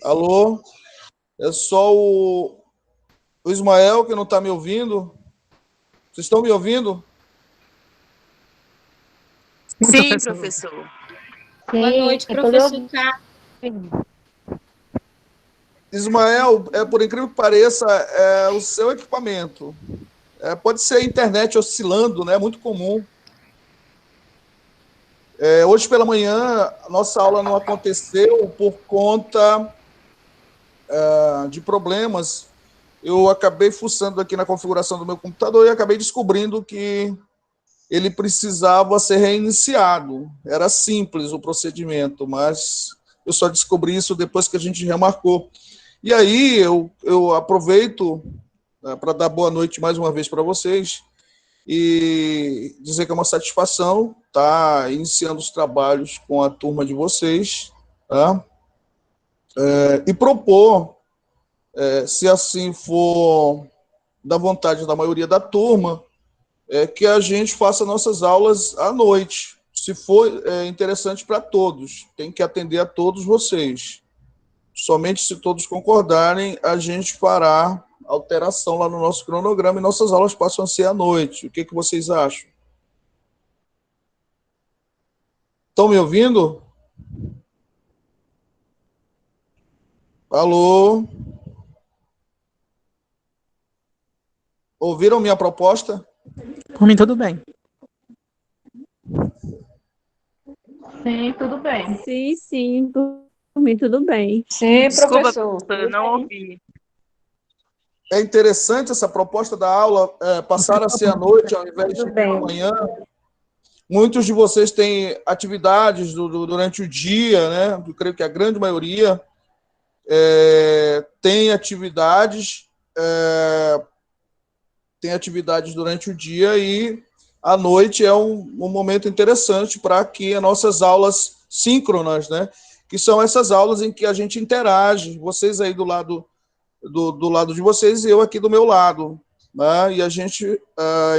Alô? É só o Ismael que não está me ouvindo. Vocês estão me ouvindo? Sim, professor. Boa noite, professor Carlos. Ismael, por incrível que pareça, é o seu equipamento. Pode ser a internet oscilando, né? É muito comum. Hoje pela manhã, a nossa aula não aconteceu por conta de problemas. Eu acabei fuçando aqui na configuração do meu computador e acabei descobrindo que ele precisava ser reiniciado. Era simples o procedimento, mas eu só descobri isso depois que a gente remarcou. E aí eu aproveito para dar boa noite mais uma vez para vocês e dizer que é uma satisfação estar iniciando os trabalhos com a turma de vocês, tá? E propor, se assim for da vontade da maioria da turma, que a gente faça nossas aulas à noite, se for interessante para todos. Tem que atender a todos vocês. Somente se todos concordarem, a gente fará alteração lá no nosso cronograma e nossas aulas passam a ser à noite. O que vocês acham? Estão me ouvindo? Alô? Ouviram minha proposta? Por mim, tudo bem. Sim, tudo bem. Sim, por mim tudo bem. Sim, Desculpa, professor. eu não ouvi. É interessante essa proposta da aula passar a ser à noite ao invés de pela manhã. Muitos de vocês têm atividades durante o dia, né? Eu creio que a grande maioria tem atividades durante o dia e à noite é um momento interessante para que as nossas aulas síncronas, né? Que são essas aulas em que a gente interage, vocês aí do lado de vocês e eu aqui do meu lado, né? E a gente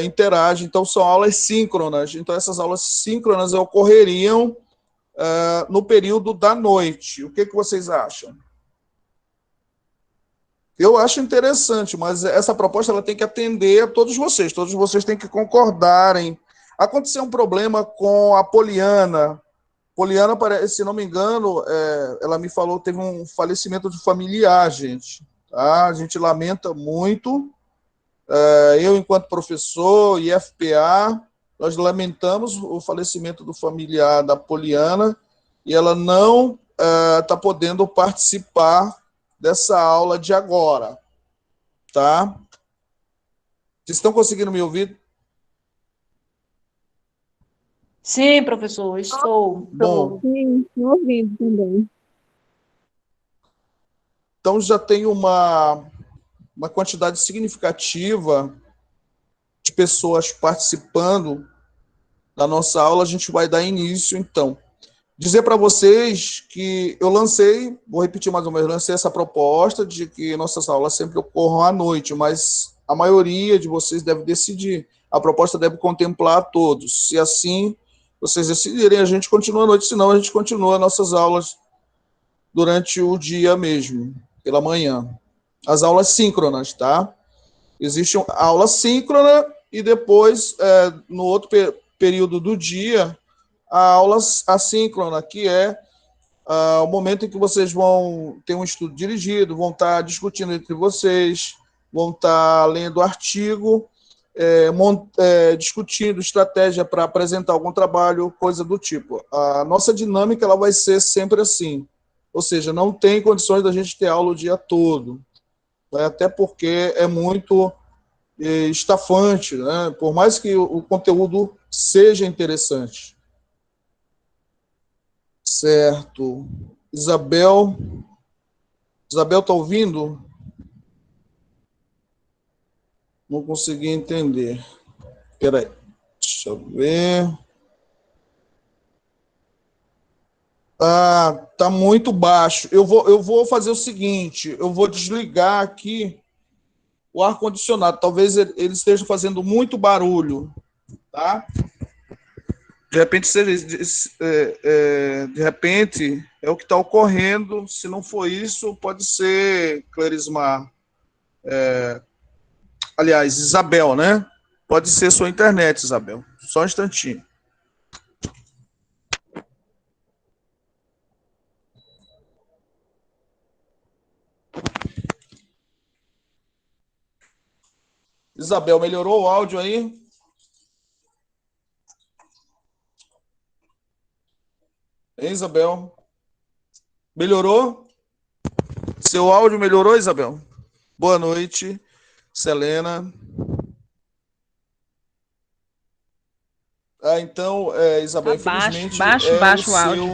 interage, então são aulas síncronas. Então essas aulas síncronas ocorreriam no período da noite. O que vocês acham? Eu acho interessante, mas essa proposta ela tem que atender a todos vocês têm que concordarem. Aconteceu um problema com a Poliana. Poliana, se não me engano, ela me falou que teve um falecimento de familiar, gente. Tá? A gente lamenta muito. Eu, enquanto professor e FPA, nós lamentamos o falecimento do familiar da Poliana e ela não está podendo participar dessa aula de agora, tá? Vocês estão conseguindo me ouvir? Sim, professor, estou. Bom, Sim, estou ouvindo também. então já tem uma quantidade significativa de pessoas participando da nossa aula, a gente vai dar início, então. Dizer para vocês que eu lancei, vou repetir mais uma vez, lancei essa proposta de que nossas aulas sempre ocorram à noite, mas a maioria de vocês deve decidir. A proposta deve contemplar a todos. Se assim vocês decidirem, a gente continua à noite, senão a gente continua nossas aulas durante o dia mesmo, pela manhã. As aulas síncronas, tá? Existe uma aula síncrona e depois, no outro período do dia, a aula assíncrona, que é o momento em que vocês vão ter um estudo dirigido, vão estar discutindo entre vocês, vão estar lendo artigo, discutindo estratégia para apresentar algum trabalho, coisa do tipo. A nossa dinâmica ela vai ser sempre assim, ou seja, não tem condições da gente ter aula o dia todo, até porque é muito estafante, né? Por mais que o conteúdo seja interessante. Certo. Isabel está ouvindo? Não consegui entender. Espera aí. Deixa eu ver. Tá muito baixo. Eu vou fazer o seguinte, eu vou desligar aqui o ar-condicionado. Talvez ele esteja fazendo muito barulho, tá? De repente, é o que está ocorrendo. Se não for isso, pode ser Clerismar. Aliás, Isabel, né? Pode ser sua internet, Isabel. Só um instantinho. Isabel, melhorou o áudio aí? Hein, Isabel? Melhorou? Seu áudio melhorou, Isabel? Boa noite, Selena. Então, Isabel, Tá baixo, infelizmente baixo, baixo o áudio.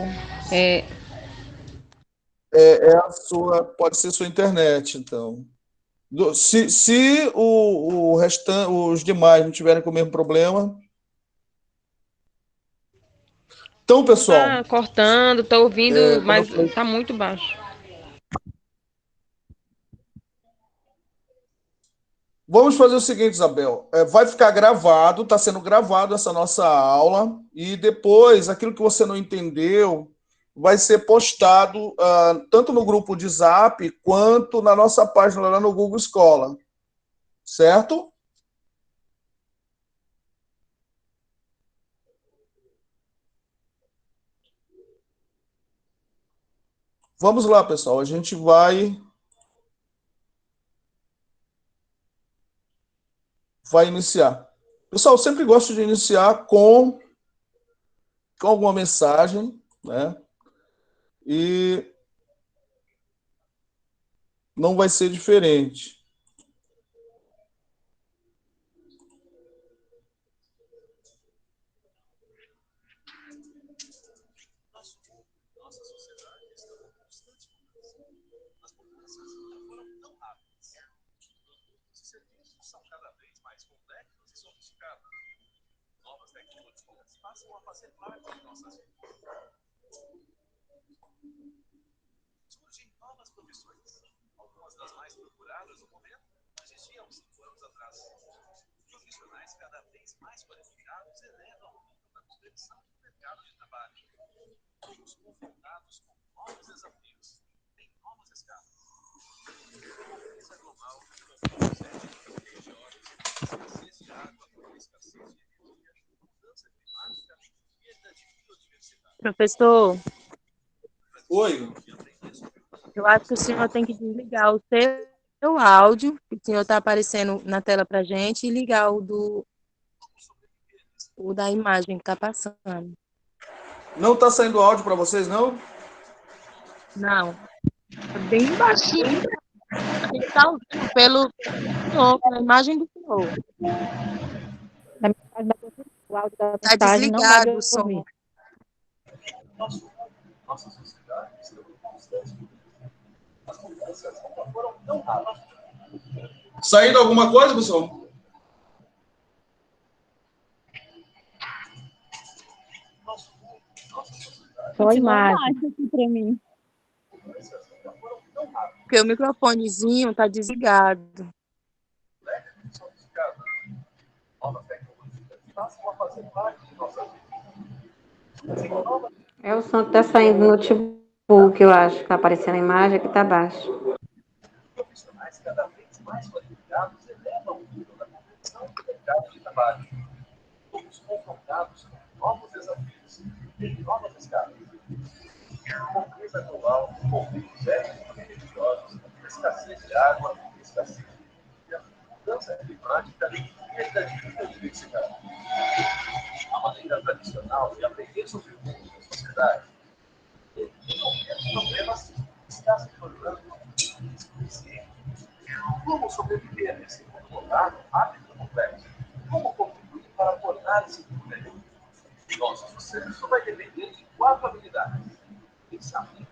Pode ser sua internet, então. Se o restante, os demais não tiverem com o mesmo problema. Então, pessoal. Tá cortando, tô ouvindo, mas tá muito baixo. Vamos fazer o seguinte, Isabel. Vai ficar gravado, está sendo gravado essa nossa aula, e depois, aquilo que você não entendeu vai ser postado tanto no grupo de Zap quanto na nossa página lá no Google Escola. Certo? Vamos lá, pessoal. A gente vai iniciar. Pessoal, eu sempre gosto de iniciar com alguma mensagem, né? E não vai ser diferente. Passam a fazer parte de nossas vidas. Surgem novas profissões. Algumas das mais procuradas no momento existiam 5 anos atrás. Profissionais cada vez mais qualificados elevam o nível da competição do mercado de trabalho. Todos confrontados com novos desafios em novas escalas. A crise global, conflitos étnicos e religiosos, escassez de água, escassez de energia, mudança climática, perda de biodiversidade. Professor, Oi. eu acho que o senhor tem que desligar o seu áudio, que o senhor está aparecendo na tela para a gente, e ligar o da imagem que está passando. Não está saindo áudio para vocês, não? Não. É bem baixinho. A gente está ouvindo pelo senhor, pela imagem do senhor. O áudio da Está mensagem não dá desligado de o som. ouvir. Nossa sociedade está constante. As mudanças nunca foram tão rápidas. Saindo alguma coisa, pessoal? Só a imagem. Aqui para mim. Porque o microfonezinho está desligado. É o som que está saindo no notebook, eu acho, que está aparecendo a imagem, que está baixo. Profissionais cada vez mais qualificados elevam o nível da competição do mercado de trabalho. Todos confrontados com novos desafios em novas escalas. Com crise global, conflitos étnicos e religiosos, escassez de água, escassez de energia, mudança climática e perda de biodiversidade. A maneira tradicional de aprender sobre o mundo da sociedade os problemas está se tornando insuficiente. Como sobreviver nesse mundo moderno, rápido e complexo? Como contribuir para tornar esse mundo melhor? Nosso sucesso vai depender de 4 habilidades. Pensamento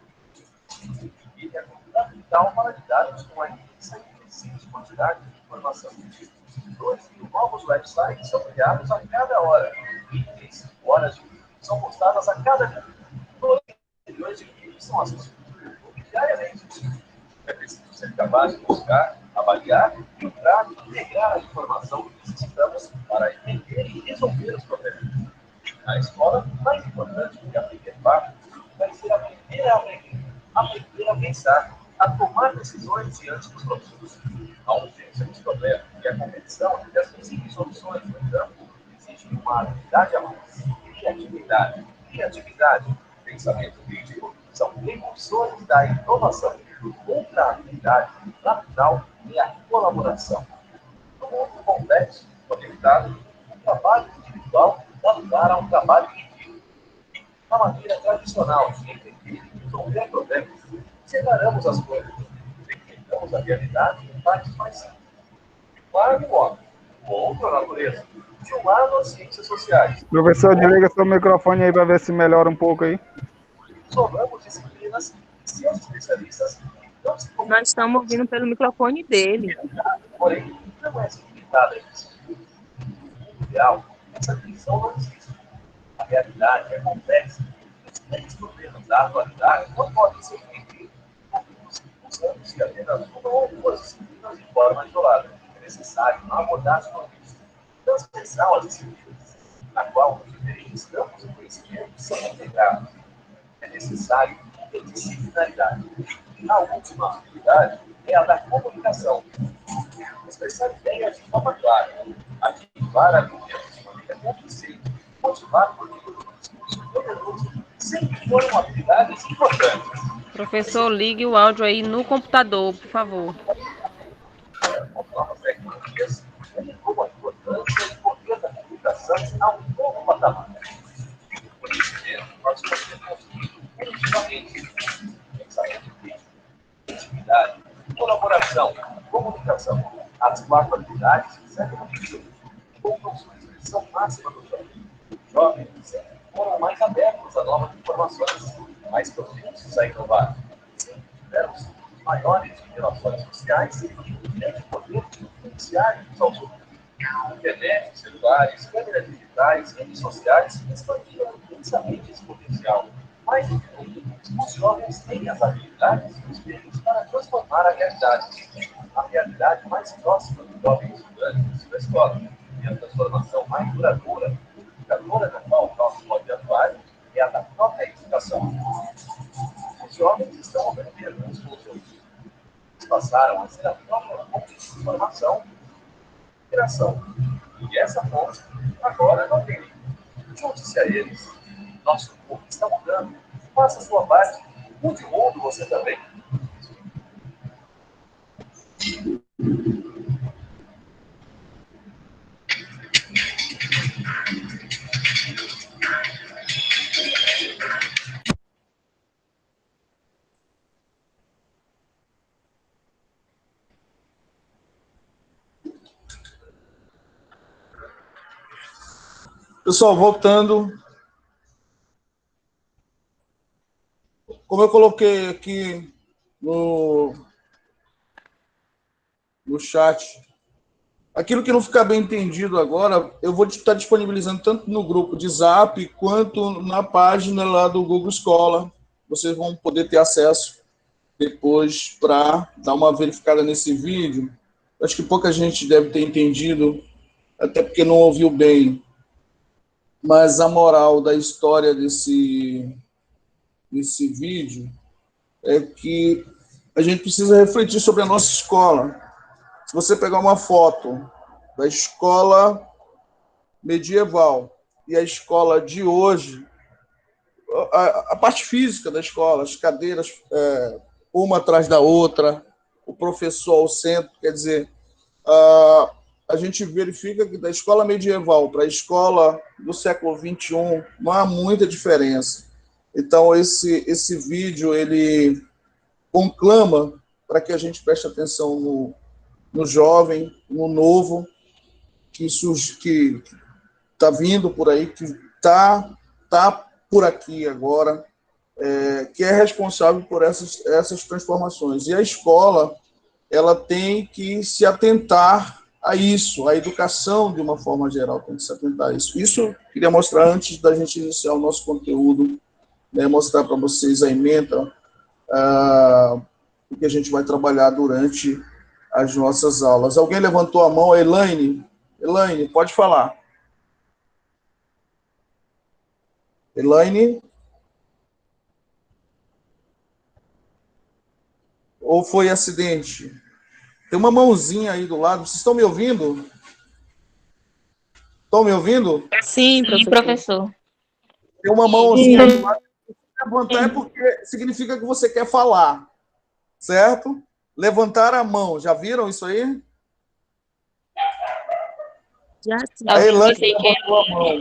e é fundamental para lidarmos com a imensa e crescente quantidade de informação. 2.000 novos websites são criados a cada hora. 25 horas de vídeo são postadas a cada dia. 2 milhões de vídeos são assistidos no YouTube diariamente. É preciso ser capaz de buscar, avaliar, filtrar e integrar a informação que necessitamos para entender e resolver os problemas. A escola, mais importante do que aprender fácil, vai ser aprender a aprender, aprender a pensar, a tomar decisões diante dos produtos. Há um segundo problema, que é a competição entre as possíveis soluções. No entanto, existe uma habilidade a mais, criatividade. Criatividade, pensamento crítico, são precursores da inovação. Outra habilidade natural é a colaboração. No mundo complexo, conectado, o trabalho individual dá lugar a um trabalho em equipe. Na maneira tradicional de entender e resolver problemas, separamos as coisas, segmentamos a realidade em partes mais simples. De um lado, o homem, do outro, a natureza. De um lado, as ciências sociais. Professor, desliga seu microfone aí para ver se melhora um pouco aí. Somamos disciplinas e seus especialistas não se Nós estamos ouvindo pelo microfone dele. porém, não é limitada a isso. No mundo real, essa divisão não existe. A realidade é complexa. Os grandes problemas da atualidade não podem ser entendidos usando-se de apenas uma ou duas disciplinas de forma isolada. É necessário uma abordagem holística, transversal às disciplinas, na qual os diferentes campos do conhecimento são integrados. É necessário interdisciplinaridade. A última habilidade é a da comunicação. Expressar ideias de forma clara, ativar argumentos de maneira convincente, motivar por meio do discurso poderoso, sempre foram habilidades importantes. Professor, ligue o áudio aí no computador, por favor. As novas tecnologias elevou a importância e o poder da comunicação a um novo patamar. O conhecimento nós podemos construir coletivamente. Pensamento crítico, intimidade, colaboração, comunicação. As quatro habilidades servem no futuro. Encontram sua expressão máxima no jovem. Os jovens sempre foram mais abertos a novas informações, mais propensos a inovar. Sempre tiveram os maiores de relações sociais e um grande poder de influenciar uns aos outros. Internet, celulares, câmeras digitais, redes sociais expandiram intensamente esse potencial. Mais do que nunca, os jovens têm as habilidades e os meios para transformar a realidade mais próxima dos jovens estudantes da escola. E a transformação mais duradoura, unificadora na qual o nosso pode atuar, é a da própria educação. Os jovens estão aprendendo uns com os outros. Eles passaram a ser a própria fonte de informação e interação. E essa fonte agora não tem limite. Junte-se a eles. Nosso povo está mudando. Faça a sua parte. Mude o mundo você também. Pessoal, voltando. Como eu coloquei aqui no chat, aquilo que não ficar bem entendido agora, eu vou estar disponibilizando tanto no grupo de Zap quanto na página lá do Google Escola. Vocês vão poder ter acesso depois para dar uma verificada nesse vídeo. Acho que pouca gente deve ter entendido, até porque não ouviu bem. Mas a moral da história desse vídeo é que a gente precisa refletir sobre a nossa escola. Se você pegar uma foto da escola medieval e a escola de hoje, a parte física da escola, as cadeiras uma atrás da outra, o professor ao centro, quer dizer, a gente verifica que da escola medieval para a escola do século XXI não há muita diferença. Então, esse vídeo, ele conclama para que a gente preste atenção no jovem, no novo, que está vindo por aí, que está por aqui agora, que é responsável por essas transformações. E a escola, ela tem que se atentar a isso, a educação, de uma forma geral, tem que se atentar a isso. Isso eu queria mostrar antes da gente iniciar o nosso conteúdo, né, mostrar para vocês a ementa, o que a gente vai trabalhar durante as nossas aulas. Alguém levantou a mão? A Elaine? Elaine, pode falar. Elaine? Ou foi acidente? Tem uma mãozinha aí do lado. Vocês estão me ouvindo? Estão me ouvindo? Sim, Professor. Tem uma mãozinha aí do lado. Levantar é porque significa que você quer falar, certo? Levantar a mão. Já viram isso aí? já sim. A Elaine levantou a mão.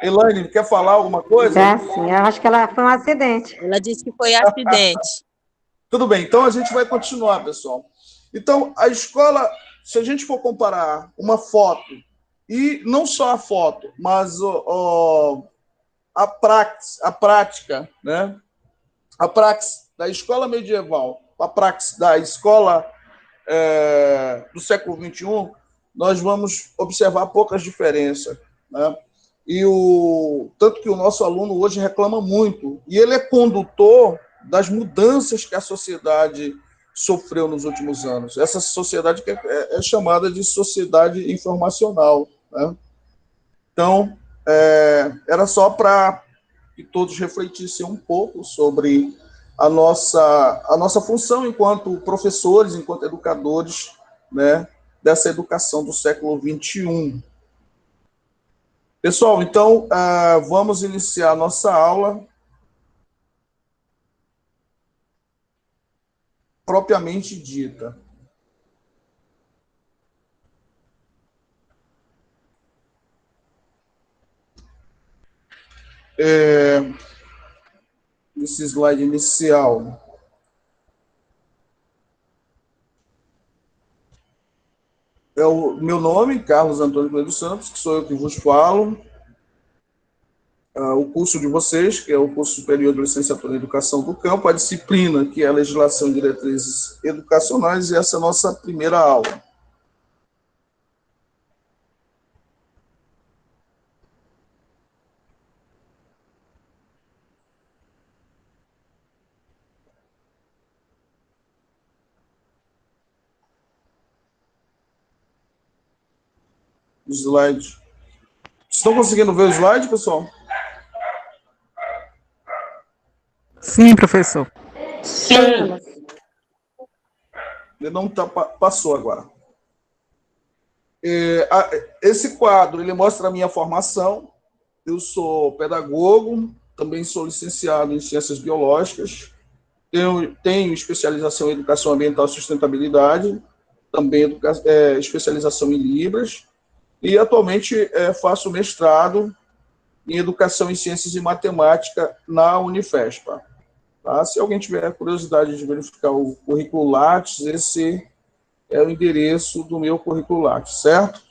Elaine, quer falar alguma coisa? Já sim, eu acho que ela foi um acidente. Ela disse que foi acidente. Tudo bem, então a gente vai continuar, pessoal. Então, a escola, se a gente for comparar uma foto, e não só a foto, mas a prática, né? A praxis da escola medieval, a praxis da escola do século XXI, nós vamos observar poucas diferenças, né? Tanto que o nosso aluno hoje reclama muito, e ele é condutor das mudanças que a sociedade sofreu nos últimos anos. Essa sociedade que é chamada de sociedade informacional, né? Então, era só para que todos refletissem um pouco sobre a nossa função enquanto professores, enquanto educadores, né, dessa educação do século XXI. Pessoal, então, vamos iniciar a nossa aula propriamente dita. Esse slide inicial. É o meu nome, Carlos Antônio Coelho Santos, que sou eu que vos falo. O curso de vocês, que é o curso superior de licenciatura em Educação do Campo, a disciplina, que é a Legislação e Diretrizes Educacionais, e essa é a nossa primeira aula. Slide. Estão conseguindo ver o slide, pessoal? Sim, professor. Sim. Ele não passou agora. Esse quadro, ele mostra a minha formação. Eu sou pedagogo, também sou licenciado em Ciências Biológicas, tenho especialização em Educação Ambiental e Sustentabilidade, também especialização em Libras, e atualmente faço mestrado em Educação em Ciências e Matemática na Unifespa. Tá? Se alguém tiver curiosidade de verificar o currículo Lattes, esse é o endereço do meu currículo Lattes, certo?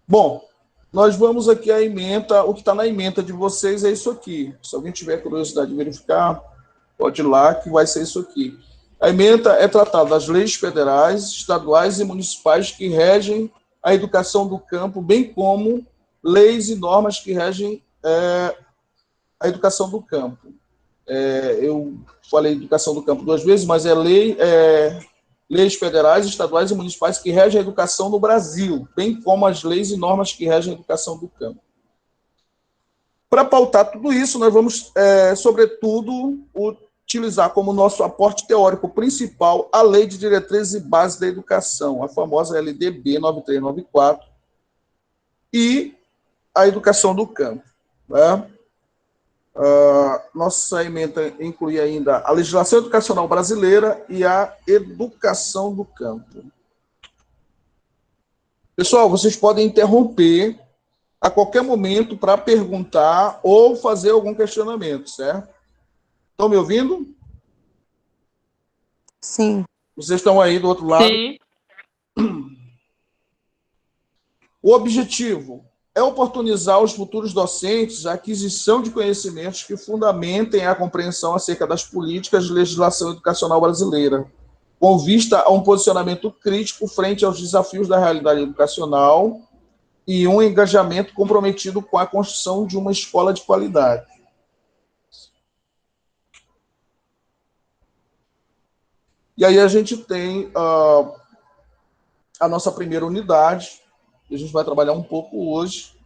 Bom, nós vamos aqui à ementa, o que está na ementa de vocês é isso aqui. Se alguém tiver curiosidade de verificar, pode ir lá, que vai ser isso aqui. A ementa é tratada das leis federais, estaduais e municipais que regem a educação do campo, bem como leis e normas que regem a educação do campo. Eu falei educação do campo 2 vezes, mas leis federais, estaduais e municipais que regem a educação no Brasil, bem como as leis e normas que regem a educação do campo. Para pautar tudo isso, nós vamos, sobretudo, utilizar como nosso aporte teórico principal a Lei de Diretrizes e Bases da Educação, a famosa LDB 9394, e a educação do campo, né? Nossa ementa inclui ainda a legislação educacional brasileira e a educação do campo. Pessoal, vocês podem interromper a qualquer momento para perguntar ou fazer algum questionamento, certo? Estão me ouvindo? Sim. Vocês estão aí do outro lado? Sim. O objetivo é oportunizar os futuros docentes a aquisição de conhecimentos que fundamentem a compreensão acerca das políticas de legislação educacional brasileira, com vista a um posicionamento crítico frente aos desafios da realidade educacional e um engajamento comprometido com a construção de uma escola de qualidade. E aí a gente tem a nossa primeira unidade, que a gente vai trabalhar um pouco hoje,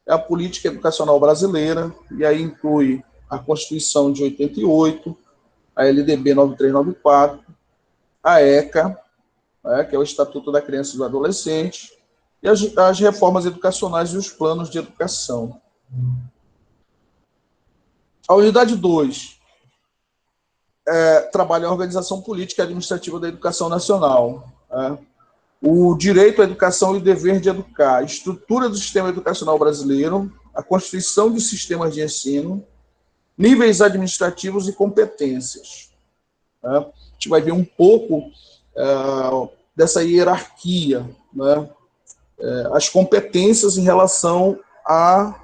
é a política educacional brasileira, e aí inclui a Constituição de 88, a LDB 9394, a ECA, né, que é o Estatuto da Criança e do Adolescente, e as reformas educacionais e os planos de educação. A unidade 2 trabalha a organização política e administrativa da educação nacional, né? O direito à educação e o dever de educar, a estrutura do sistema educacional brasileiro, a constituição de sistemas de ensino, níveis administrativos e competências. Né? A gente vai ver um pouco dessa hierarquia, né? As competências em relação à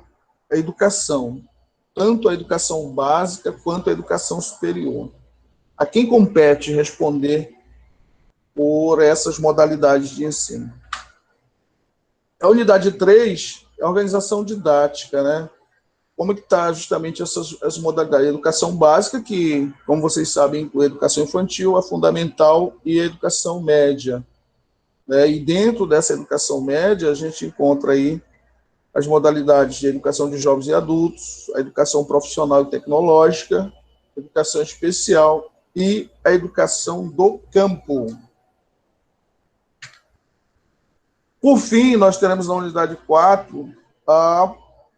educação, tanto a educação básica quanto a educação superior. A quem compete responder por essas modalidades de ensino. A unidade 3 é a organização didática, né? Como que está justamente essas modalidades? A educação básica, que, como vocês sabem, inclui a educação infantil, a fundamental e a educação média. Né? E dentro dessa educação média, a gente encontra aí as modalidades de educação de jovens e adultos, a educação profissional e tecnológica, a educação especial e a educação do campo. Por fim, nós teremos na unidade 4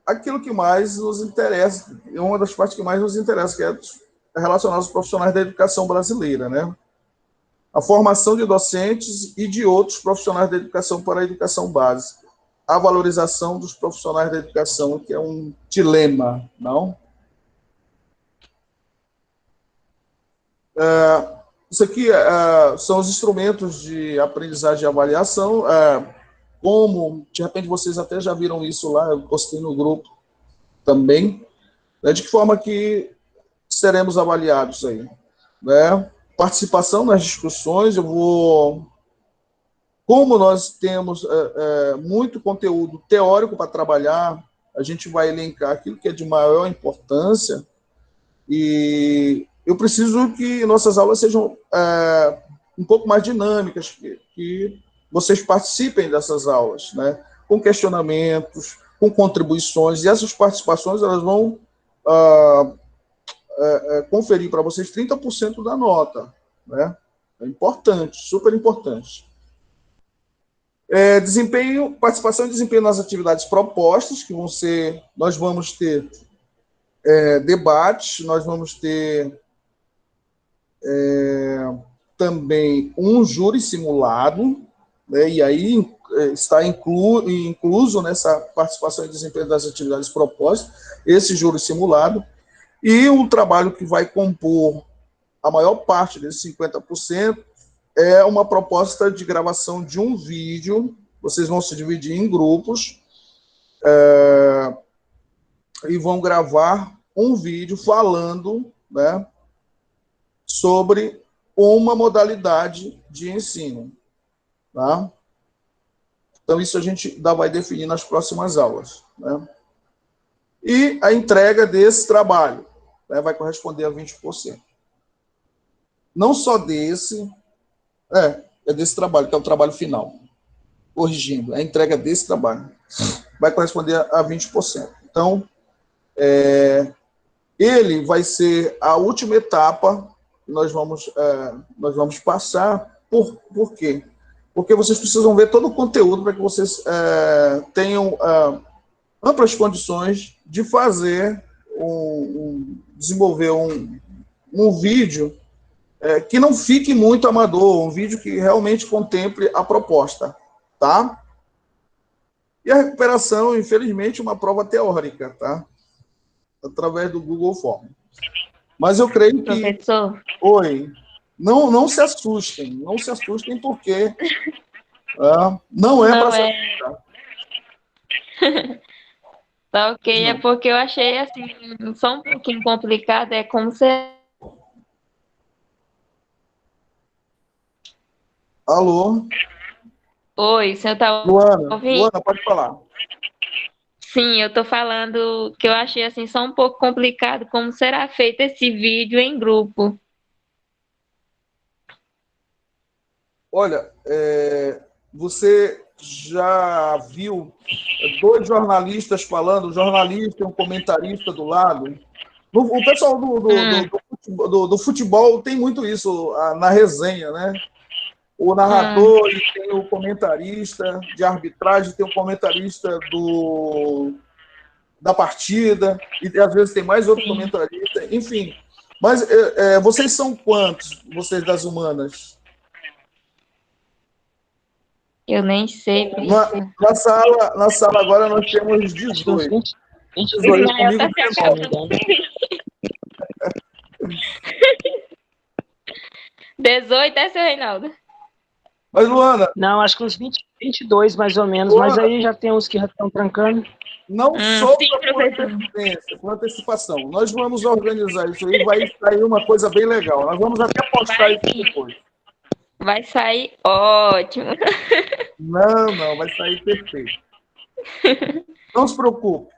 aquilo que mais nos interessa, uma das partes que mais nos interessa, que é relacionada aos profissionais da educação brasileira, né? A formação de docentes e de outros profissionais da educação para a educação básica. A valorização dos profissionais da educação, que é um dilema, não? Isso aqui são os instrumentos de aprendizagem e avaliação, como, de repente, vocês até já viram isso lá, eu postei no grupo também, né, de que forma que seremos avaliados aí, né? Participação nas discussões, como nós temos muito conteúdo teórico para trabalhar, a gente vai elencar aquilo que é de maior importância, e eu preciso que nossas aulas sejam um pouco mais dinâmicas, que vocês participem dessas aulas, né? Com questionamentos, com contribuições, e essas participações elas vão conferir para vocês 30% da nota, né? É importante, super importante. Participação e desempenho nas atividades propostas, que vão ser, nós vamos ter debates, nós vamos ter também um júri simulado, né, e aí está incluso nessa participação e desempenho das atividades propostas, esse júri simulado, e o trabalho que vai compor a maior parte desses 50% é uma proposta de gravação de um vídeo, vocês vão se dividir em grupos, e vão gravar um vídeo falando, né, sobre uma modalidade de ensino. Tá? Então, isso a gente vai definir nas próximas aulas. Né? E a entrega desse trabalho, né, vai corresponder a 20%. Não só desse, é desse trabalho, que é o trabalho final. Corrigindo, a entrega desse trabalho vai corresponder a 20%. Então, ele vai ser a última etapa que nós vamos passar. Por quê? Porque vocês precisam ver todo o conteúdo para que vocês tenham amplas condições de fazer, desenvolver um vídeo que não fique muito amador, um vídeo que realmente contemple a proposta, tá? E a recuperação, infelizmente, uma prova teórica, tá? Através do Google Form. Mas eu creio que... Professor? Oi. Não se assustem, porque não é para se assustar. Tá ok, Não. é porque eu achei assim, só um pouquinho complicado, é como se... Alô? Oi, o senhor tá Luana, ouvindo? pode falar. Sim, eu tô falando que eu achei assim só um pouco complicado como será feito esse vídeo em grupo. Olha, você já viu 2 jornalistas falando, um jornalista e um comentarista do lado? O pessoal do futebol tem muito isso na resenha, né? O narrador ele tem o comentarista de arbitragem, tem o comentarista da partida, e às vezes tem mais outro comentarista, enfim. Mas vocês são quantos, vocês das humanas? Eu nem sei. Na sala agora nós temos 18. 18 comigo, 18 é, seu Reinaldo? Mas, Luana... Não, acho que uns 22, mais ou menos, Luana, mas aí já tem uns que já estão trancando. Não por antecipação. Nós vamos organizar isso aí, vai sair uma coisa bem legal. Nós vamos até postar isso depois. Vai sair ótimo. Não, vai sair perfeito. Não se preocupe.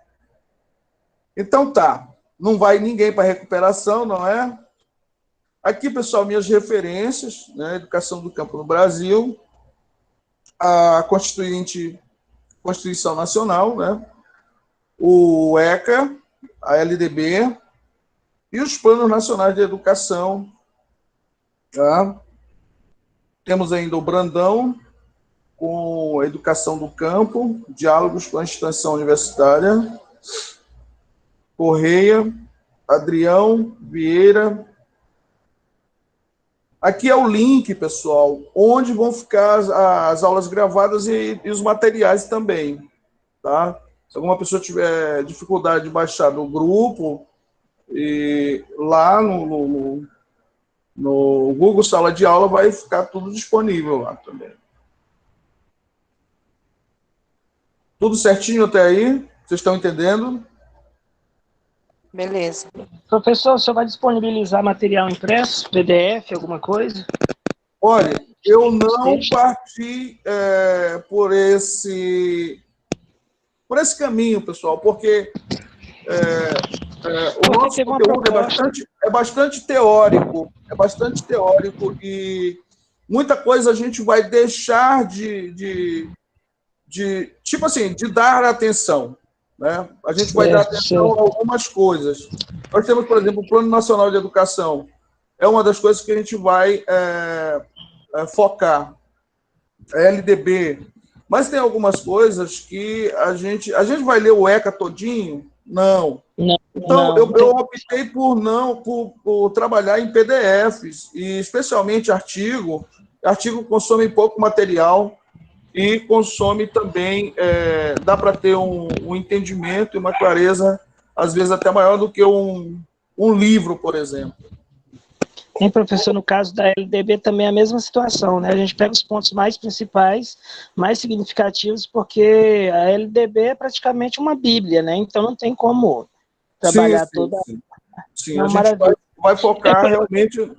Então tá, não vai ninguém para recuperação, não é? Aqui, pessoal, minhas referências, né? Educação do Campo no Brasil, a Constituição Nacional, né? O ECA, a LDB e os Planos Nacionais de Educação. Tá? Temos ainda o Brandão, com a Educação do Campo, Diálogos com a Extensão Universitária, Correia, Adrião, Vieira. Aqui é o link, pessoal, onde vão ficar as aulas gravadas e os materiais também, tá? Se alguma pessoa tiver dificuldade de baixar do grupo, e lá no Google Sala de Aula vai ficar tudo disponível lá também. Tudo certinho até aí? Vocês estão entendendo? Beleza. Professor, o senhor vai disponibilizar material impresso, PDF, alguma coisa? Olha, eu não parti por esse caminho, pessoal, porque o nosso conteúdo é bastante teórico, e muita coisa a gente vai deixar de tipo assim, de dar atenção. Né? A gente vai dar atenção a algumas coisas. Nós temos, por exemplo, o Plano Nacional de Educação. É uma das coisas que a gente vai focar. A LDB. Mas tem algumas coisas que a gente vai ler o ECA todinho? Não. Então, eu optei por trabalhar em PDFs, e especialmente artigo. Artigo consome pouco material, e consome também, dá para ter um entendimento e uma clareza, às vezes até maior do que um livro, por exemplo. Tem, professor, no caso da LDB também é a mesma situação, né? A gente pega os pontos mais principais, mais significativos, porque a LDB é praticamente uma bíblia, né? Então não tem como trabalhar toda... Sim, a gente vai focar realmente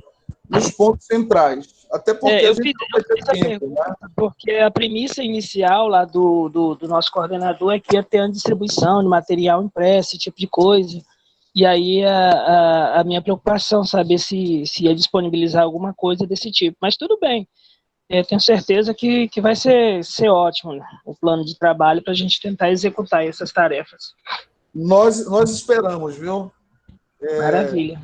nos pontos centrais. Até porque a gente não vai ter tempo, né? Porque a premissa inicial lá do nosso coordenador é que ia ter uma distribuição de material impresso, esse tipo de coisa. E aí a minha preocupação, saber se ia disponibilizar alguma coisa desse tipo. Mas tudo bem. Eu tenho certeza que vai ser ótimo, né? O plano de trabalho para a gente tentar executar essas tarefas. Nós esperamos, viu? Maravilha.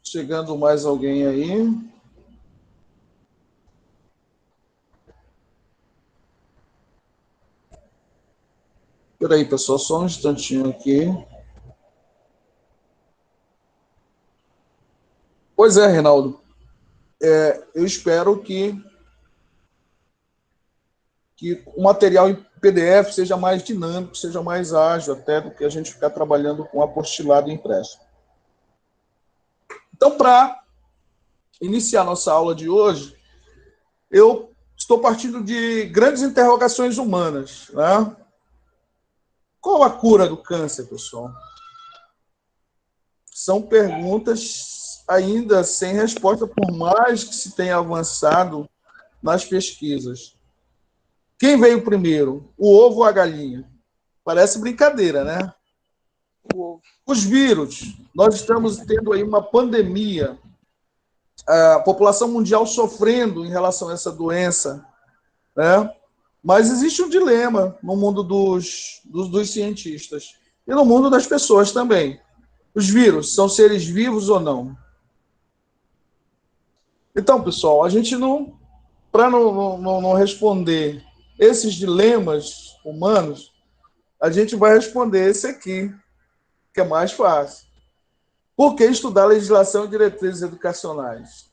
Chegando mais alguém aí. Espera aí, pessoal, só um instantinho aqui. Pois é, Reinaldo. Eu espero que o material em PDF seja mais dinâmico, seja mais ágil até do que a gente ficar trabalhando com apostilado impresso. Então, para iniciar nossa aula de hoje, eu estou partindo de grandes interrogações humanas, né? Qual a cura do câncer, pessoal? São perguntas ainda sem resposta, por mais que se tenha avançado nas pesquisas. Quem veio primeiro, o ovo ou a galinha? Parece brincadeira, né? Os vírus, nós estamos tendo aí uma pandemia, a população mundial sofrendo em relação a essa doença, né? Mas existe um dilema no mundo dos cientistas e no mundo das pessoas também. Os vírus são seres vivos ou não? Então, pessoal, a gente para não responder esses dilemas humanos, a gente vai responder esse aqui, que é mais fácil. Por que estudar legislação e diretrizes educacionais?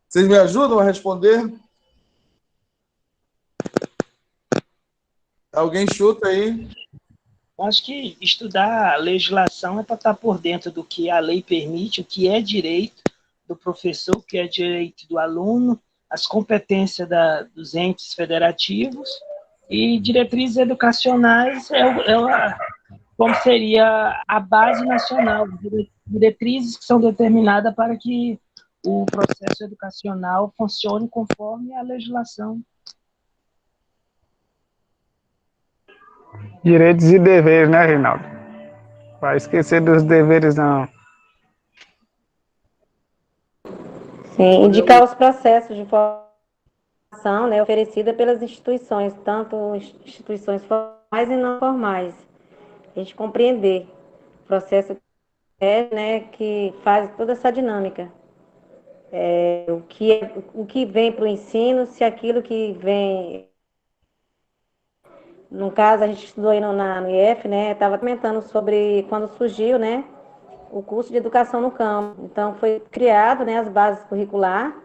Vocês me ajudam a responder? Alguém chuta aí? Acho que estudar legislação é para estar por dentro do que a lei permite, o que é direito do professor, o que é direito do aluno, as competências dos entes federativos e diretrizes educacionais como seria a base nacional, diretrizes que são determinadas para que o processo educacional funcione conforme a legislação. Direitos e deveres, né, Reinaldo? Vai esquecer dos deveres, não. Sim, indicar os processos de formação, né, oferecida pelas instituições, tanto instituições formais e não formais. A gente compreender o processo né, que faz toda essa dinâmica. O que vem para o ensino, se aquilo que vem... No caso, a gente estudou aí no IF, né, estava comentando sobre quando surgiu, né, o curso de educação no campo. Então, foi criado, né, as bases curriculares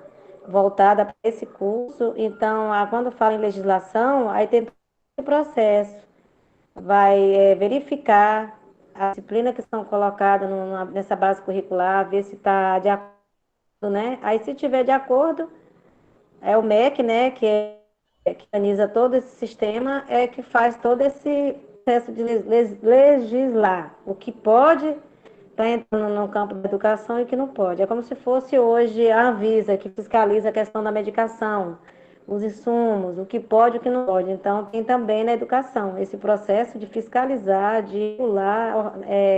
voltada para esse curso. Então, quando fala em legislação, aí tem todo o processo. Vai verificar a disciplina que estão colocadas nessa base curricular, ver se está de acordo, né? Aí, se tiver de acordo, é o MEC, né, que organiza todo esse sistema, que faz todo esse processo de legislar. O que pode está entrando no campo da educação e que não pode. É como se fosse hoje a Anvisa, que fiscaliza a questão da medicação, os insumos, o que pode e o que não pode. Então, tem também na educação esse processo de fiscalizar, de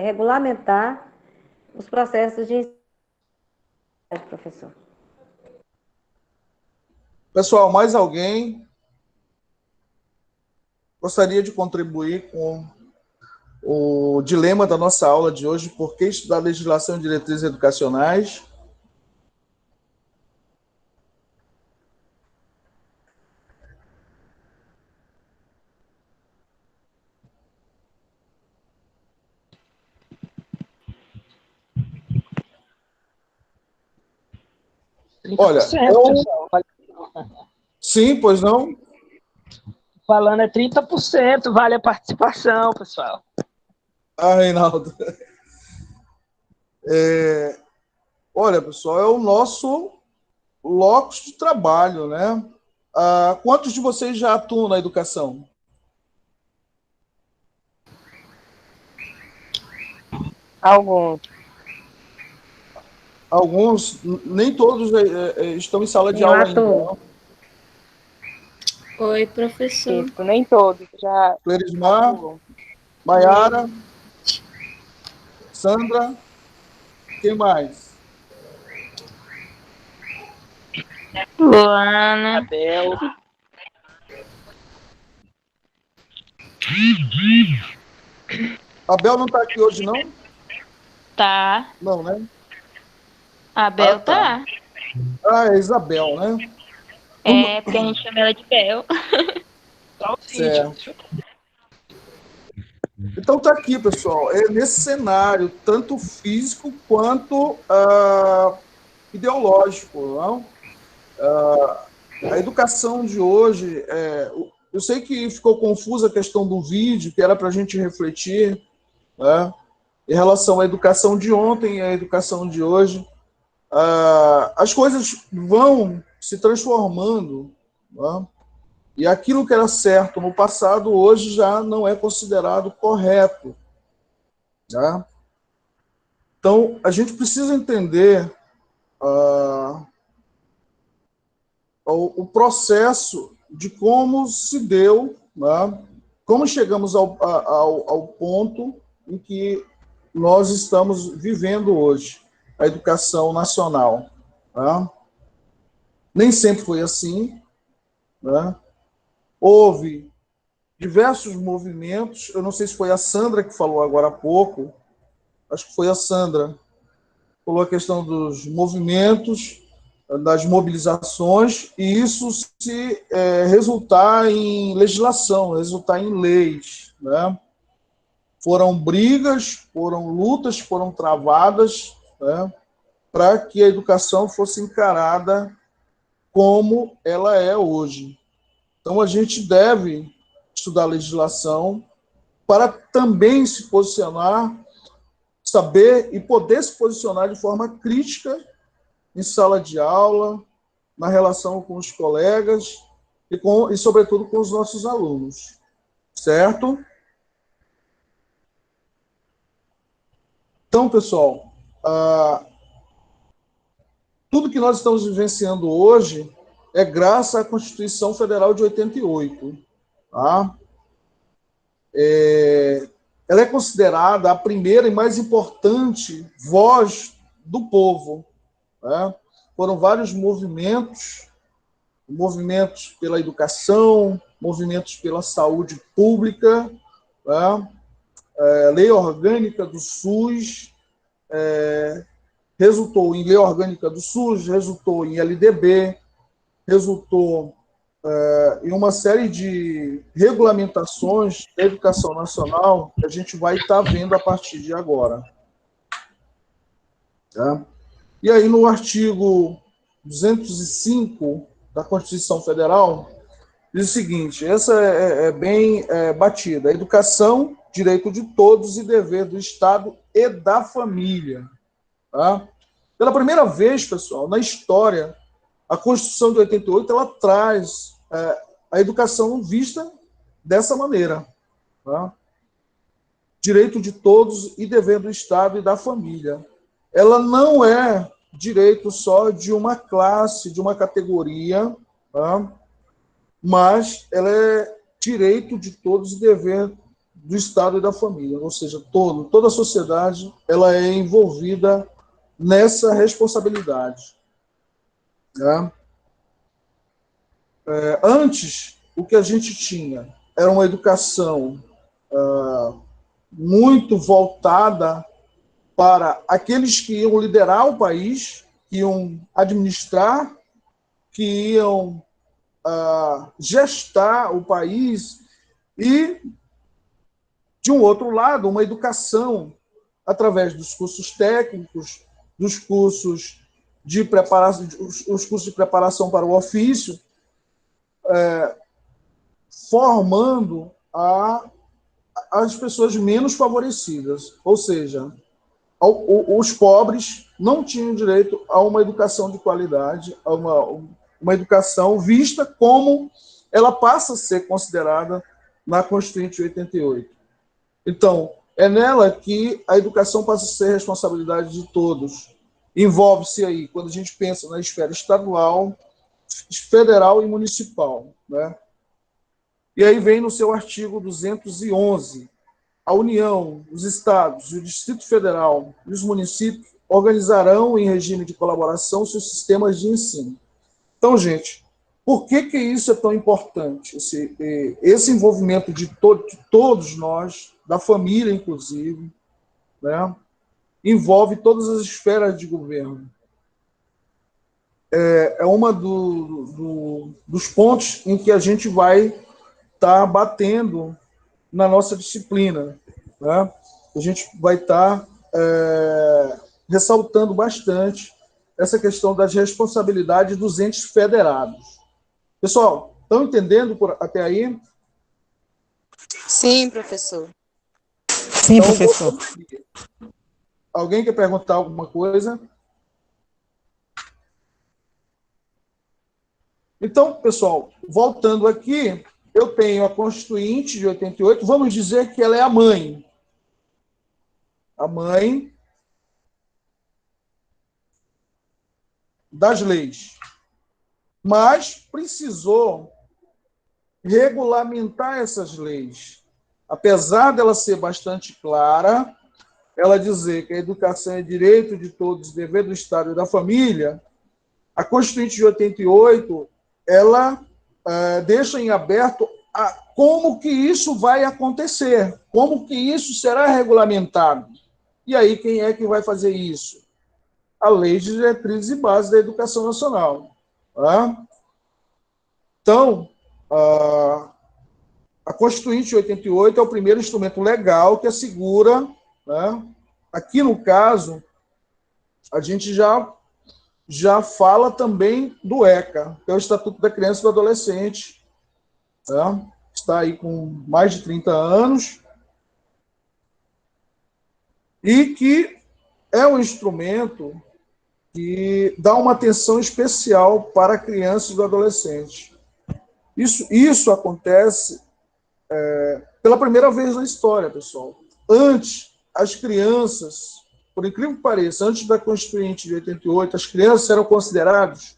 regulamentar os processos de ensino, professor. Pessoal, mais alguém gostaria de contribuir com o dilema da nossa aula de hoje? Por que estudar legislação e diretrizes educacionais? Olha, sim, pois não? Falando 30%, vale a participação, pessoal. Reinaldo. Olha, pessoal, é o nosso locus de trabalho, né? Quantos de vocês já atuam na educação? Alguns. Alguns, nem todos estão em sala de aula ainda. Não? Oi, professor. Isso, nem todos. Já. Clerismar, Maiara, Sandra, quem mais? Luana. Abel. Abel não está aqui hoje, não? Tá. Não, né? Abel tá. É Isabel, né? É, porque a gente chama ela de Bel. Certo. Então tá aqui, pessoal. É nesse cenário, tanto físico quanto ideológico. Não? A educação de hoje... eu sei que ficou confusa a questão do vídeo, que era para a gente refletir, né, em relação à educação de ontem e à educação de hoje. As coisas vão se transformando, né? E aquilo que era certo no passado, hoje já não é considerado correto. Né? Então, a gente precisa entender o processo de como se deu, né? Como chegamos ao ponto em que nós estamos vivendo hoje, a educação nacional. Né? Nem sempre foi assim, né? houve diversos movimentos, eu não sei se foi a Sandra que falou agora há pouco, acho que foi a Sandra, falou a questão dos movimentos, das mobilizações, e isso se resultar em legislação, resultar em leis, né? Foram brigas, foram lutas, foram travadas, né, para que a educação fosse encarada como ela é hoje. Então, a gente deve estudar legislação para também se posicionar, saber e poder se posicionar de forma crítica em sala de aula, na relação com os colegas e sobretudo, com os nossos alunos. Certo? Então, pessoal, tudo que nós estamos vivenciando hoje é graças à Constituição Federal de 88. Tá? Ela é considerada a primeira e mais importante voz do povo. Né? Foram vários movimentos pela educação, movimentos pela saúde pública, né? Lei orgânica do SUS, resultou em Lei Orgânica do SUS, resultou em LDB, resultou em uma série de regulamentações da educação nacional que a gente vai estar vendo a partir de agora. Tá? E aí, no artigo 205 da Constituição Federal, diz o seguinte, essa é bem batida: a educação, direito de todos e dever do Estado e da família. Tá? Pela primeira vez, pessoal, na história, a Constituição de 88 ela traz a educação vista dessa maneira. Tá? Direito de todos e dever do Estado e da família. Ela não é direito só de uma classe, de uma categoria, tá? Mas ela é direito de todos e dever do Estado e da família, ou seja, toda a sociedade ela é envolvida nessa responsabilidade. Tá? Antes, o que a gente tinha era uma educação muito voltada para aqueles que iam liderar o país, que iam administrar, que iam gestar o país, e, de um outro lado, uma educação através dos cursos técnicos, dos cursos de preparação, os cursos de preparação para o ofício, formando as pessoas menos favorecidas, ou seja, os pobres não tinham direito a uma educação de qualidade, a uma educação vista como ela passa a ser considerada na Constituinte de 88. Então, é nela que a educação passa a ser responsabilidade de todos. Envolve-se aí, quando a gente pensa na esfera estadual, federal e municipal. Né? E aí vem no seu artigo 211, a União, os Estados, o Distrito Federal e os municípios organizarão em regime de colaboração seus sistemas de ensino. Então, gente, por que isso é tão importante? Esse envolvimento de todos nós, da família, inclusive, né, envolve todas as esferas de governo. É uma dos pontos em que a gente vai estar batendo na nossa disciplina. Né? A gente vai estar ressaltando bastante essa questão das responsabilidades dos entes federados. Pessoal, estão entendendo até aí? Sim, professor. Sim, Então, professor. Alguém quer perguntar alguma coisa? Então, pessoal, voltando aqui, eu tenho a Constituinte de 88, vamos dizer que ela é a mãe. A mãe das leis. Mas precisou regulamentar essas leis. Apesar dela ser bastante clara, ela dizer que a educação é direito de todos, dever do Estado e da família, a Constituinte de 88, ela deixa em aberto como que isso vai acontecer, como que isso será regulamentado. E aí, quem é que vai fazer isso? A Lei de Diretrizes e Bases da Educação Nacional. Tá? Então, a Constituinte de 88 é o primeiro instrumento legal que assegura, né? Aqui no caso, a gente já fala também do ECA, que é o Estatuto da Criança e do Adolescente, né? Está aí com mais de 30 anos, e que é um instrumento que dá uma atenção especial para crianças e do adolescente. Isso acontece pela primeira vez na história, pessoal. Antes, as crianças, por incrível que pareça, antes da Constituinte de 88, as crianças eram consideradas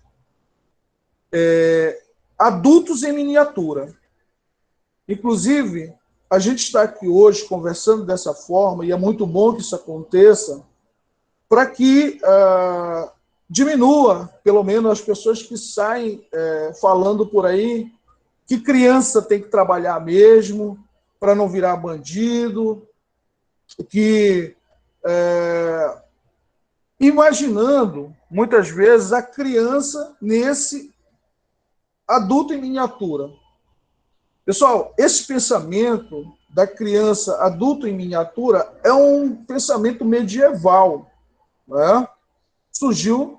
adultos em miniatura. Inclusive, a gente está aqui hoje conversando dessa forma, e é muito bom que isso aconteça, para que diminua, pelo menos, as pessoas que saem falando por aí que criança tem que trabalhar mesmo para não virar bandido, que imaginando, muitas vezes, a criança nesse adulto em miniatura. Pessoal, esse pensamento da criança adulto em miniatura é um pensamento medieval, né? Surgiu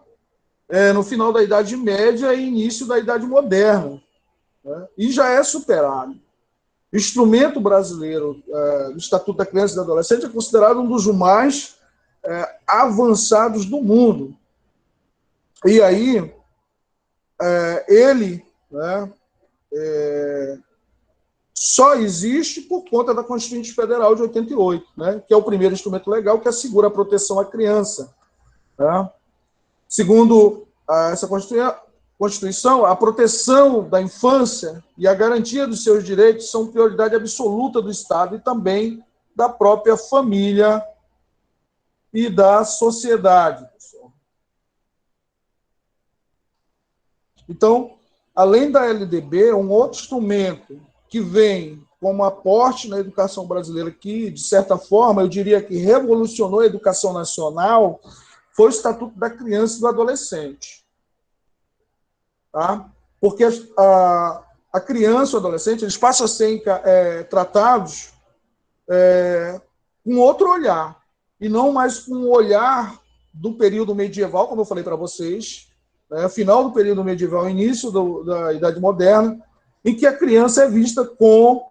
no final da Idade Média e início da Idade Moderna, né? E já é superado. O instrumento brasileiro do Estatuto da Criança e do Adolescente é considerado um dos mais avançados do mundo. E aí, ele, né, só existe por conta da Constituinte Federal de 88, né, que é o primeiro instrumento legal que assegura a proteção à criança. Né? Segundo essa Constituição, a proteção da infância e a garantia dos seus direitos são prioridade absoluta do Estado e também da própria família e da sociedade. Então, além da LDB, um outro instrumento que vem como aporte na educação brasileira, que, de certa forma, eu diria que revolucionou a educação nacional, foi o Estatuto da Criança e do Adolescente. Tá? Porque a criança e o adolescente, eles passam a ser tratados com outro olhar, e não mais com o olhar do período medieval, como eu falei para vocês, final do período medieval, início da Idade Moderna, em que a criança é vista como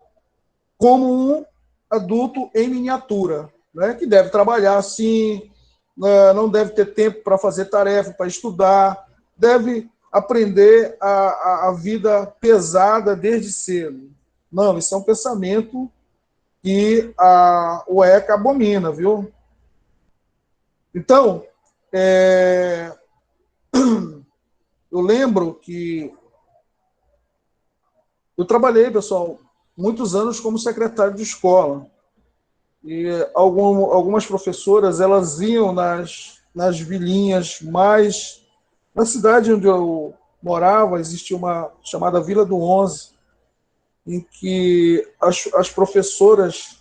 um adulto em miniatura, né, que deve trabalhar assim, não deve ter tempo para fazer tarefa, para estudar, deve aprender a vida pesada desde cedo. Não, isso é um pensamento que o ECA abomina, viu? Então, eu lembro que eu trabalhei, pessoal, muitos anos como secretário de escola. E algumas professoras, elas iam nas vilinhas mais... Na cidade onde eu morava, existia uma chamada Vila do 11, em que as professoras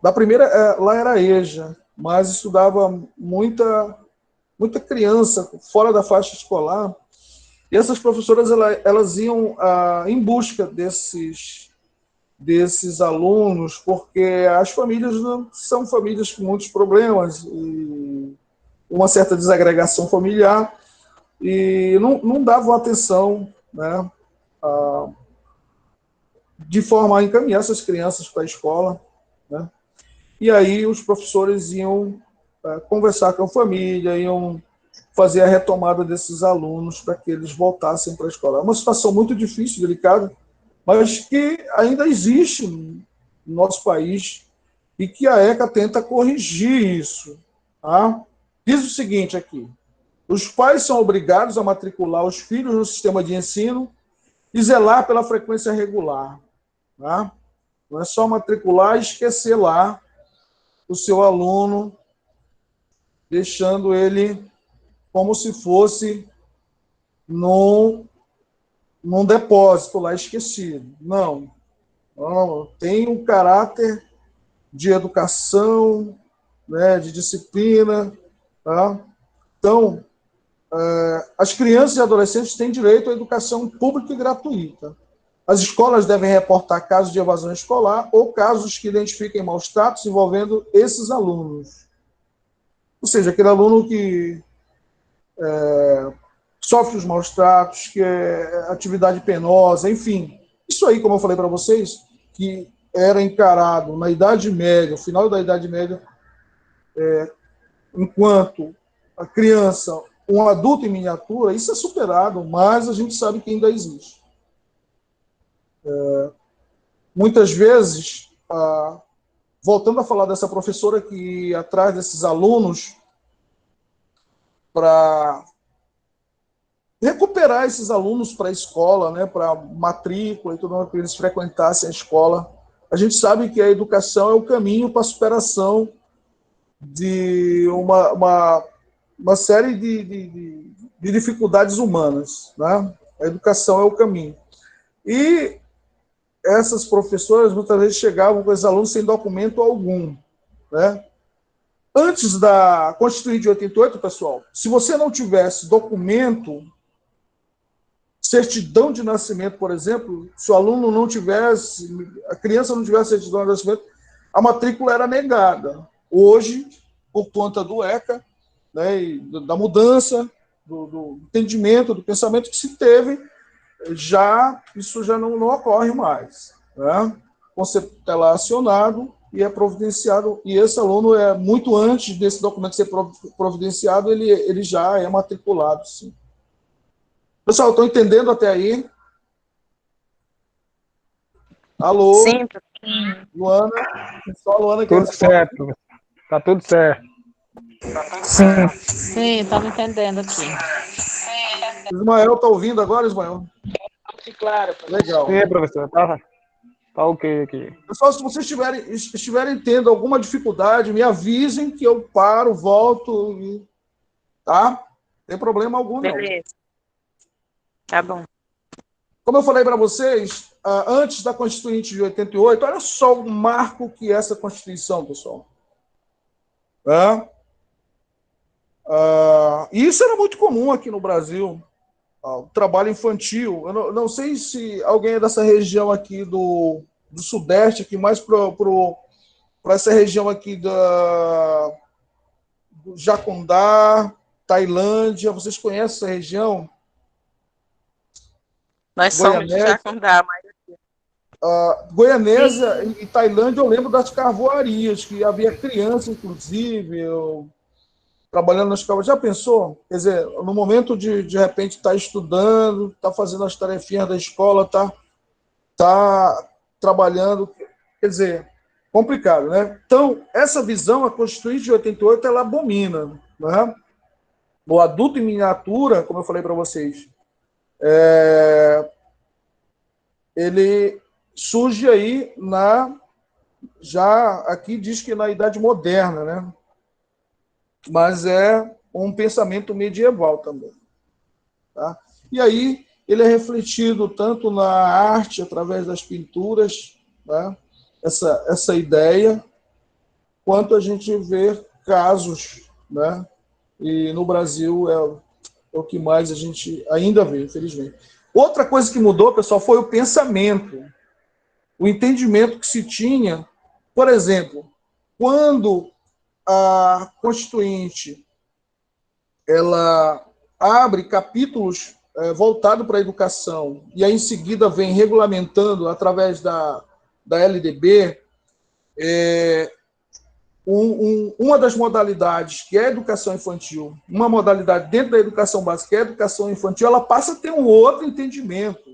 da primeira... Lá era EJA, mas estudava muita criança fora da faixa escolar. E essas professoras elas iam em busca desses alunos, porque as famílias não são famílias com muitos problemas, e uma certa desagregação familiar, e não davam atenção, né, de forma a encaminhar essas crianças para a escola. Né? E aí os professores iam conversar com a família, iam fazer a retomada desses alunos para que eles voltassem para a escola. É uma situação muito difícil, delicada, mas que ainda existe no nosso país e que a ECA tenta corrigir isso. Tá? Diz o seguinte aqui: os pais são obrigados a matricular os filhos no sistema de ensino e zelar pela frequência regular. Tá? Não é só matricular e esquecer lá o seu aluno, deixando ele como se fosse num num depósito lá esquecido. Não. Não, tem um caráter de educação, né, de disciplina. Tá? Então, as crianças e adolescentes têm direito à educação pública e gratuita. As escolas devem reportar casos de evasão escolar ou casos que identifiquem maus tratos envolvendo esses alunos. Ou seja, aquele aluno que sofre os maus tratos, que é atividade penosa, enfim. Isso aí, como eu falei para vocês, que era encarado na Idade Média, no final da Idade Média, enquanto a criança, um adulto em miniatura, isso é superado, mas a gente sabe que ainda existe. Muitas vezes, voltando a falar dessa professora que ia atrás desses alunos para recuperar esses alunos para a escola, né, para matrícula e tudo mais, para eles frequentassem a escola. A gente sabe que a educação é o caminho para a superação de uma série de dificuldades humanas. Né? A educação é o caminho. E essas professoras muitas vezes chegavam com esses alunos sem documento algum. Né? Antes da Constituinte de 88, pessoal, se você não tivesse documento, certidão de nascimento, por exemplo, se o aluno não tivesse, a criança não tivesse certidão de nascimento, a matrícula era negada. Hoje, por conta do ECA, né, e da mudança, do entendimento, do pensamento que se teve, isso já não ocorre mais. Né? O conceito é lá acionado e é providenciado, e esse aluno, muito antes desse documento ser providenciado, ele já é matriculado, sim. Pessoal, estão entendendo até aí? Alô? Sim. Luana? Só a Luana que Tudo certo. Tá tudo certo. Sim. Sim, estamos entendendo aqui. Ismael, está ouvindo agora, Ismael? Claro. Legal. Sim, professor. Tá ok aqui. Pessoal, se vocês estiverem tendo alguma dificuldade, me avisem que eu paro, volto, tá? Não tem problema algum, não. Beleza. Tá bom. Como eu falei para vocês, antes da Constituinte de 88, olha só o marco que é essa Constituição, pessoal. E isso era muito comum aqui no Brasil, o trabalho infantil. Eu não sei se alguém é dessa região aqui do Sudeste, aqui mais para essa região aqui do Jacundá, Tailândia. Vocês conhecem essa região? Nós somos de Jacundá, mas... Goianésia e Tailândia, eu lembro das carvoarias, que havia criança, inclusive, trabalhando nas carvoarias. Já pensou? Quer dizer, no momento de repente, estar estudando, estar fazendo as tarefinhas da escola, tá trabalhando, quer dizer, complicado, né? Então, essa visão, a Constituinte de 88, ela abomina, né? O adulto em miniatura, como eu falei para vocês, ele surge aí já aqui diz que na Idade Moderna, né? Mas é um pensamento medieval também. Tá? E aí ele é refletido tanto na arte, através das pinturas, tá? essa ideia, quanto a gente vê casos, né? E no Brasil é o que mais a gente ainda vê, infelizmente. Outra coisa que mudou, pessoal, foi o pensamento, o entendimento que se tinha. Por exemplo, quando a Constituinte ela abre capítulos voltados para a educação, e aí em seguida vem regulamentando através da LDB, uma das modalidades, que é a educação infantil, uma modalidade dentro da educação básica, que é a educação infantil, ela passa a ter um outro entendimento,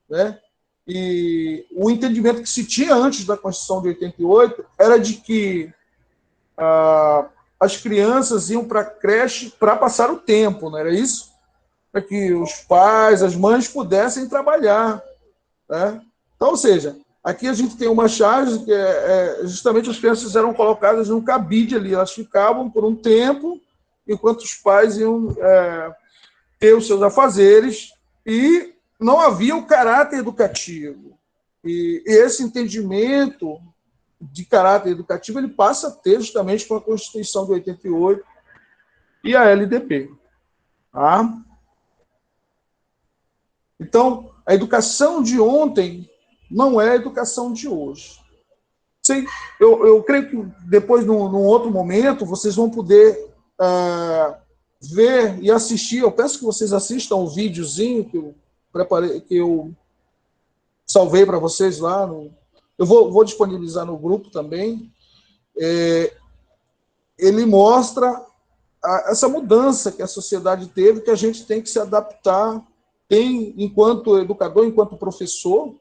né? E o entendimento que se tinha antes da Constituição de 88 era de que as crianças iam para a creche para passar o tempo, não era isso? Para que os pais, as mães pudessem trabalhar, né? Então, ou seja, aqui a gente tem uma charge que justamente as crianças eram colocadas num cabide ali, elas ficavam por um tempo, enquanto os pais iam ter os seus afazeres, e não havia o caráter educativo. E esse entendimento de caráter educativo ele passa a ter justamente com a Constituição de 88 e a LDB. Tá? Então, a educação de ontem não é a educação de hoje. Eu creio que depois, num outro momento, vocês vão poder ver e assistir. Eu peço que vocês assistam o videozinho que eu preparei, que eu salvei para vocês lá. Eu vou disponibilizar no grupo também. Ele mostra essa mudança que a sociedade teve, que a gente tem que se adaptar, enquanto educador, enquanto professor,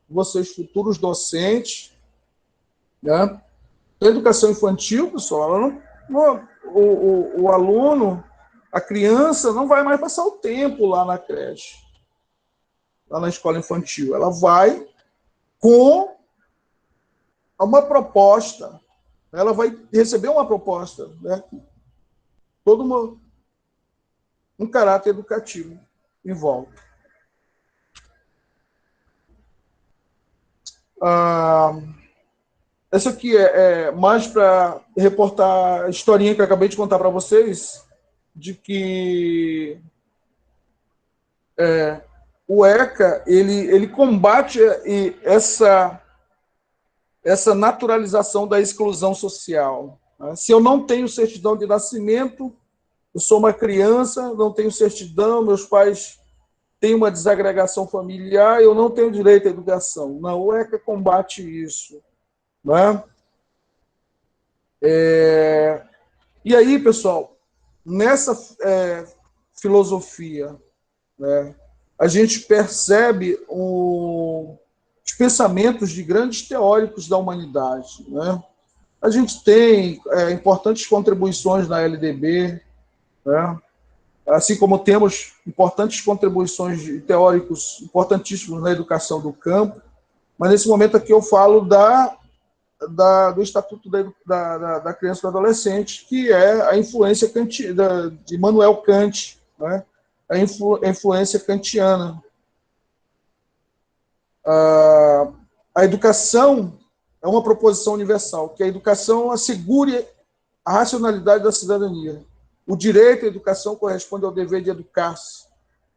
vocês futuros docentes, né? A educação infantil, pessoal, o aluno, a criança, não vai mais passar o tempo lá na creche, lá na escola infantil. Ela vai com uma proposta, ela vai receber uma proposta, né? Todo um caráter educativo em volta. Essa aqui é mais para reportar a historinha que eu acabei de contar para vocês, de que o ECA ele combate essa naturalização da exclusão social. Se eu não tenho certidão de nascimento, eu sou uma criança, não tenho certidão, meus pais têm uma desagregação familiar, eu não tenho direito à educação. Não, o ECA combate isso. Né? E aí, pessoal, nessa filosofia, né, a gente percebe os pensamentos de grandes teóricos da humanidade. Né? A gente tem importantes contribuições na LDB, né? Assim como temos importantes contribuições de teóricos importantíssimos na educação do campo, mas nesse momento aqui eu falo do Estatuto da Criança e do Adolescente, que é a influência de Immanuel Kant, né? A influência kantiana. A educação é uma proposição universal, que a educação assegure a racionalidade da cidadania. O direito à educação corresponde ao dever de educar-se,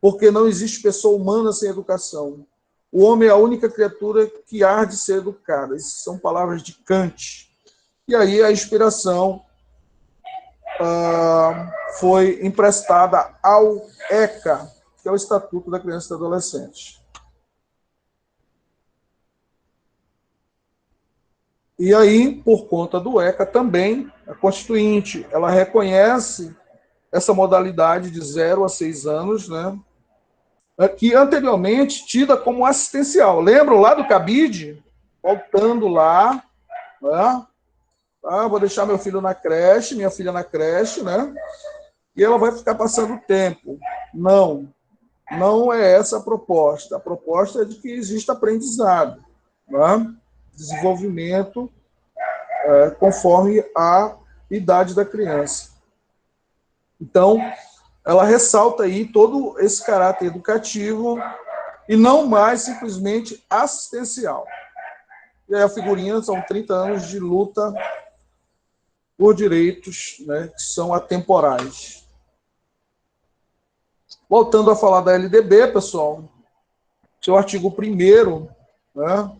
porque não existe pessoa humana sem educação. O homem é a única criatura que há de ser educada. Essas são palavras de Kant. E aí a inspiração foi emprestada ao ECA, que é o Estatuto da Criança e do Adolescente. E aí, por conta do ECA também, a Constituinte, ela reconhece essa modalidade de 0 a 6 anos, né, que anteriormente tida como assistencial. Lembram lá do cabide? Voltando lá, né? Vou deixar meu filho na creche, minha filha na creche, né? E ela vai ficar passando o tempo. Não é essa a proposta. A proposta é de que exista aprendizado, né? Desenvolvimento conforme a idade da criança. Então, ela ressalta aí todo esse caráter educativo e não mais simplesmente assistencial. E aí a figurinha são 30 anos de luta por direitos, né, que são atemporais. Voltando a falar da LDB, pessoal, seu artigo 1º, né,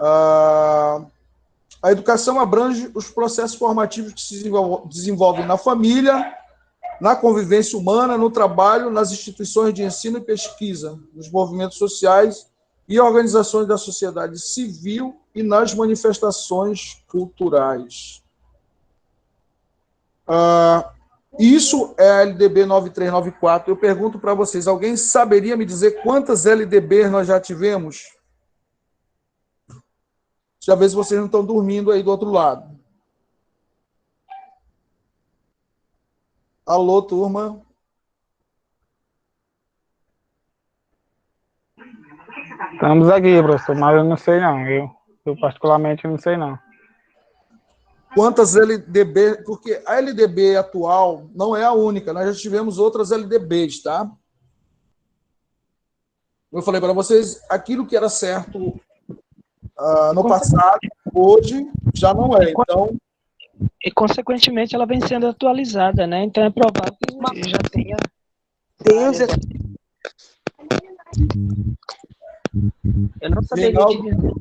a educação abrange os processos formativos que se desenvolvem na família, na convivência humana, no trabalho, nas instituições de ensino e pesquisa, nos movimentos sociais e organizações da sociedade civil e nas manifestações culturais. Isso é a LDB 9394. Eu pergunto para vocês, alguém saberia me dizer quantas LDBs nós já tivemos? Deixa eu ver se vocês não estão dormindo aí do outro lado. Alô, turma? Estamos aqui, professor, mas eu não sei não. Eu particularmente não sei não. Quantas LDB, porque a LDB atual não é a única, nós já tivemos outras LDBs, tá? Eu falei para vocês, aquilo que era certo no passado, hoje já não é. Então, E, consequentemente, ela vem sendo atualizada, né? Então, é provável que já tenha... Eu não saberia te Reinaldo, dizer.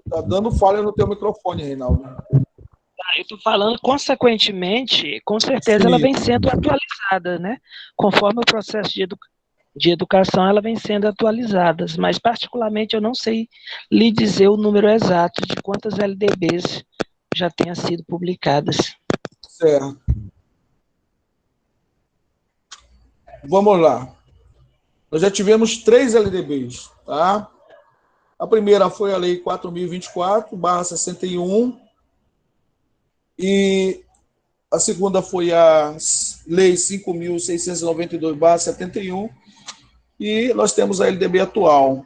tá dando falha no teu microfone, Reinaldo. Eu estou falando, consequentemente, com certeza ela vem sendo atualizada, né? Conforme o processo de educação, ela vem sendo atualizada. Mas, particularmente, eu não sei lhe dizer o número exato de quantas LDBs já tenham sido publicadas. Certo. Vamos lá. Nós já tivemos 3 LDBs, tá? A primeira foi a Lei 4.024/61, e a segunda foi a Lei 5.692/71, e nós temos a LDB atual.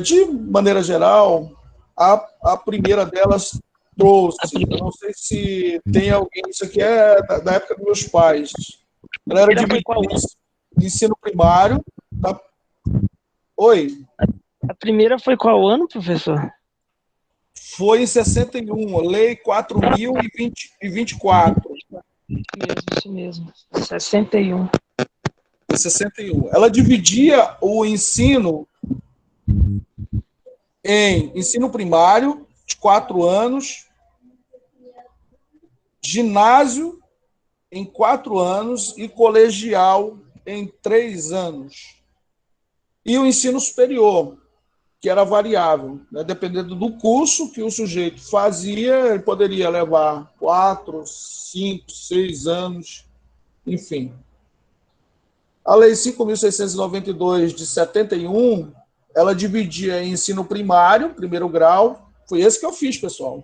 De maneira geral, a primeira delas trouxe, eu não sei se tem alguém, isso aqui é da época dos meus pais, ela era dividida em ensino primário, tá? Oi? A primeira foi qual ano, professor? Foi em 61, Lei 4.024. Isso mesmo, 61. Em 61. Ela dividia o ensino em ensino primário, de 4 anos, ginásio em 4 anos e colegial em 3 anos. E o ensino superior, que era variável, né? Dependendo do curso que o sujeito fazia, ele poderia levar 4, 5, 6 anos, enfim. A Lei 5.692, de 71, ela dividia em ensino primário, primeiro grau, foi esse que eu fiz, pessoal.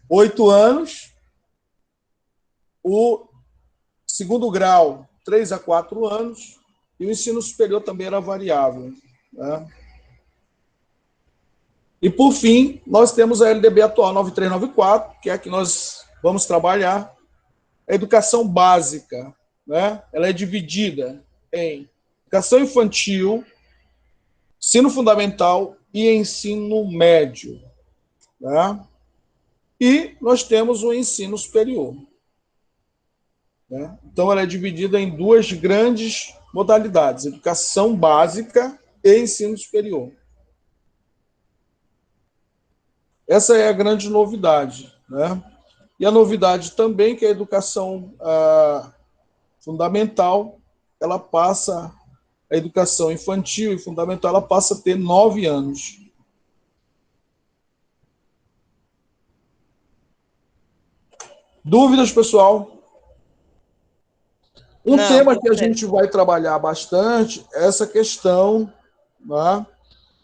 8 anos, o segundo grau, 3 a 4 anos, e o ensino superior também era variável, né? E, por fim, nós temos a LDB atual 9394, que é a que nós vamos trabalhar, a educação básica, né? Ela é dividida em educação infantil, ensino fundamental e ensino médio, né? E nós temos o ensino superior, né? Então, ela é dividida em 2 grandes modalidades, educação básica e ensino superior. Essa é a grande novidade, né? E a novidade também que a educação fundamental, ela passa, a educação infantil e fundamental, ela passa a ter 9 anos. Dúvidas, pessoal? Um tema que a gente vai trabalhar bastante é essa questão, né?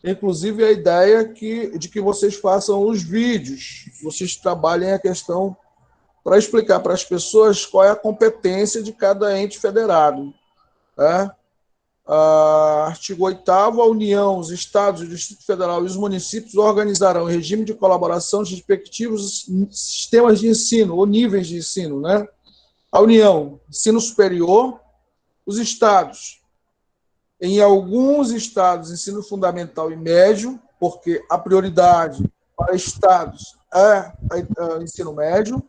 Inclusive a ideia de que vocês façam os vídeos, vocês trabalhem a questão para explicar para as pessoas qual é a competência de cada ente federado, né? Artigo 8º, a União, os Estados, o Distrito Federal e os municípios organizarão, em regime de colaboração, os respectivos sistemas de ensino, ou níveis de ensino, né? A União, ensino superior, os Estados, em alguns estados, ensino fundamental e médio, porque a prioridade para estados é o ensino médio,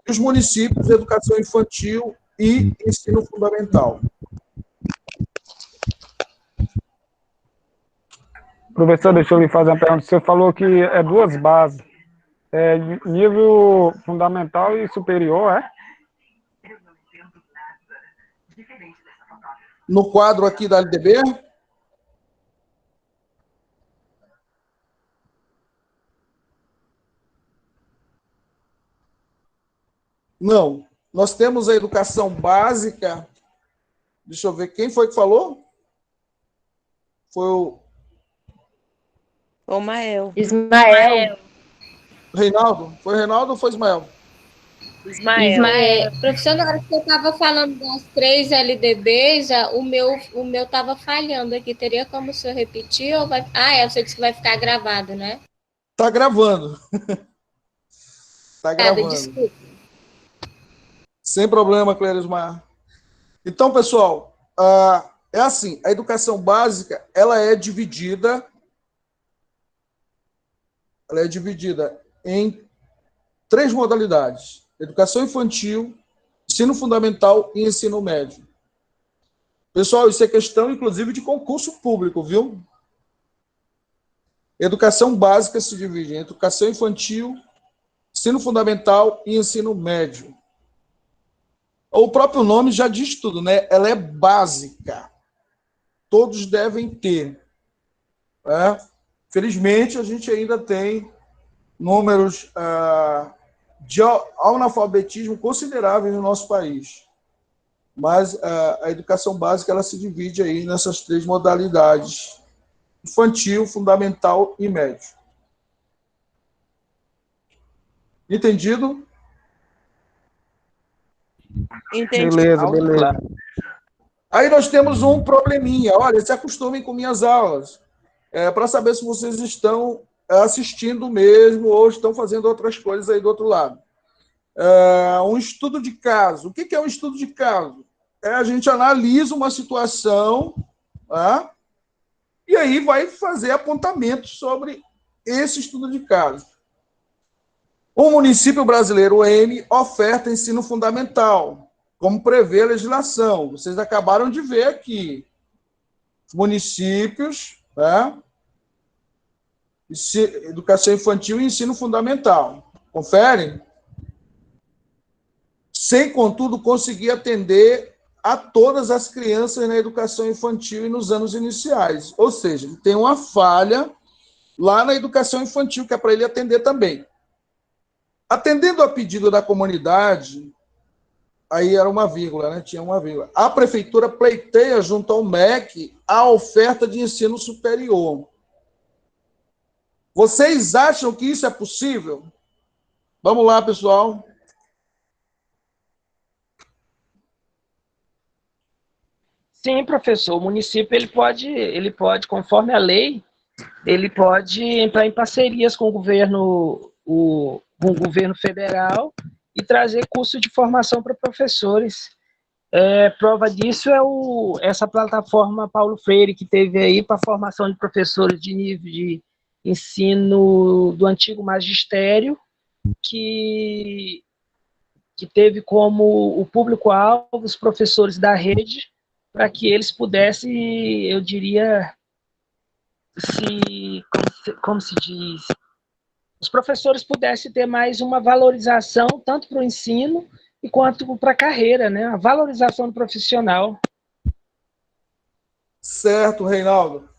e os municípios, educação infantil e ensino fundamental. Professor, deixa eu lhe fazer uma pergunta. Você falou que é 2 bases, nível fundamental e superior, é? No quadro aqui da LDB? Não. Nós temos a educação básica. Deixa eu ver, quem foi que falou? Foi o Mael. Ismael. Reinaldo? Foi Reinaldo ou foi Ismael? Ismael. Professor, na hora que eu estava falando das 3 LDBs, o meu estava falhando aqui. Teria como o senhor repetir? Ou vai... você disse que vai ficar gravado, né? Está gravando. Está gravando. Desculpa. Sem problema, Clérismar. Então, pessoal, é assim, a educação básica, ela é dividida em 3 modalidades: educação infantil, ensino fundamental e ensino médio. Pessoal, isso é questão, inclusive, de concurso público, viu? Educação básica se divide em educação infantil, ensino fundamental e ensino médio. O próprio nome já diz tudo, né? Ela é básica. Todos devem ter. Né? Felizmente, a gente ainda tem números de analfabetismo consideráveis no nosso país. Mas a educação básica ela se divide aí nessas 3 modalidades: infantil, fundamental e médio. Entendido? Entendi. Beleza. Aí nós temos um probleminha. Olha, se acostumem com minhas aulas, para saber se vocês estão assistindo mesmo ou estão fazendo outras coisas aí do outro lado. Um estudo de caso. O que é um estudo de caso? A gente analisa uma situação, tá? E aí vai fazer apontamentos sobre esse estudo de caso. O município brasileiro, o M, oferta ensino fundamental, como prevê a legislação. Vocês acabaram de ver aqui. Municípios, né? Educação infantil e ensino fundamental. Confere? Sem, contudo, conseguir atender a todas as crianças na educação infantil e nos anos iniciais. Ou seja, ele tem uma falha lá na educação infantil, que é para ele atender também. Atendendo a pedido da comunidade, aí era uma vírgula, né? Tinha uma vírgula. A prefeitura pleiteia junto ao MEC a oferta de ensino superior. Vocês acham que isso é possível? Vamos lá, pessoal. Sim, professor. O município ele pode, conforme a lei, ele pode entrar em parcerias com o governo federal e trazer curso de formação para professores. Prova disso é essa plataforma Paulo Freire, que teve aí para formação de professores de nível de ensino do antigo magistério, que teve como o público-alvo os professores da rede, para que eles pudessem, eu diria, como se diz, os professores pudessem ter mais uma valorização, tanto para o ensino quanto para a carreira, né? A valorização do profissional. Certo, Reinaldo.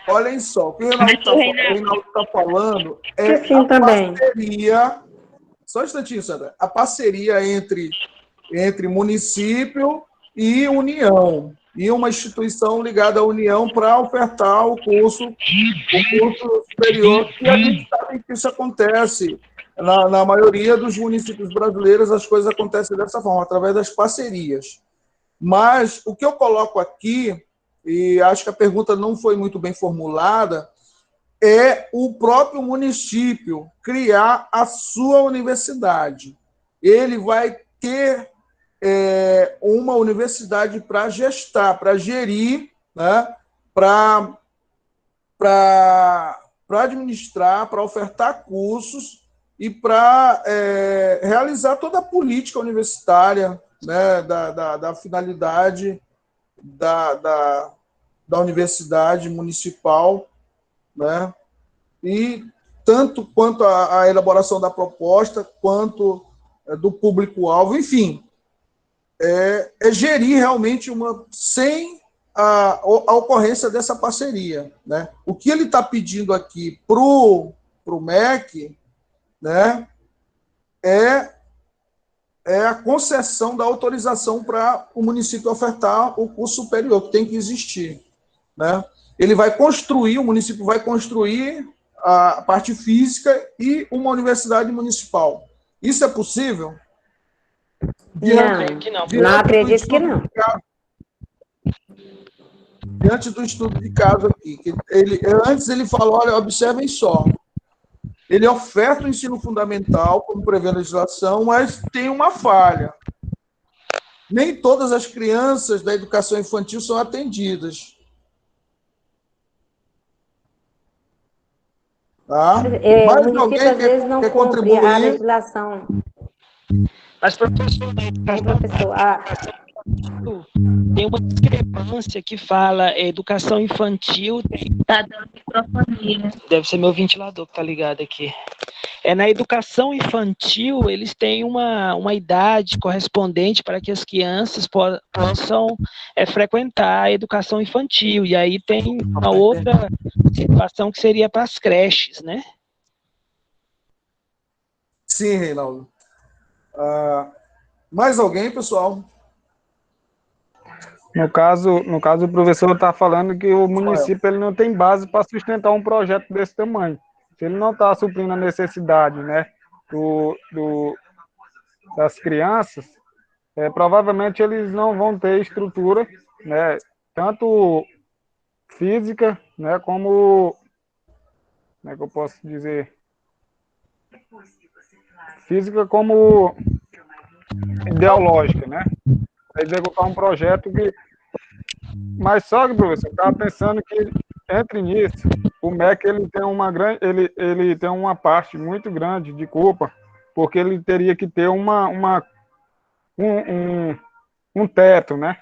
Olhem só, o que o Reinaldo está falando é sim, também. Parceria. Só um instantinho, Sandra. A parceria entre município e União. E uma instituição ligada à União para ofertar o curso superior. E a gente sabe que isso acontece. Na maioria dos municípios brasileiros, as coisas acontecem dessa forma, através das parcerias. Mas o que eu coloco aqui, e acho que a pergunta não foi muito bem formulada, é o próprio município criar a sua universidade. Ele vai ter uma universidade para gestar, para gerir, né, para administrar, para ofertar cursos e para realizar toda a política universitária, né, da finalidade da universidade municipal, né, e tanto quanto a elaboração da proposta, quanto do público-alvo, enfim, gerir realmente sem a ocorrência dessa parceria, né? O que ele está pedindo aqui para o MEC, né, é a concessão da autorização para o município ofertar o curso superior, que tem que existir, né? O município vai construir a parte física e uma universidade municipal. Isso é possível? Não acredito que não. Diante do estudo de caso aqui, antes ele falou, olha, observem só, ele oferta o ensino fundamental, como prevê a legislação, mas tem uma falha. nem todas as crianças da educação infantil são atendidas. Tá? O Mais município, alguém às vezes, não quer cumpre a contribuir? legislação. Mas, professor, Bem, professor, tem uma discrepância que fala educação infantil. Tá dando microfonia. Deve ser meu ventilador que tá ligado aqui. Na educação infantil, eles têm uma idade correspondente para que as crianças possam frequentar a educação infantil. E aí tem uma outra situação que seria para as creches, né? Sim, Reinaldo. Mais alguém, pessoal? No caso, o professor está falando que o município ele não tem base para sustentar um projeto desse tamanho. Se ele não está suprindo a necessidade, né, das crianças, provavelmente eles não vão ter estrutura, né, tanto física, né, como é que eu posso dizer? Física como ideológica, né? Para executar um projeto que... Mas só que, professor, eu estava pensando que, entre nisso, o MEC ele tem uma parte muito grande de culpa, porque ele teria que ter um teto, né?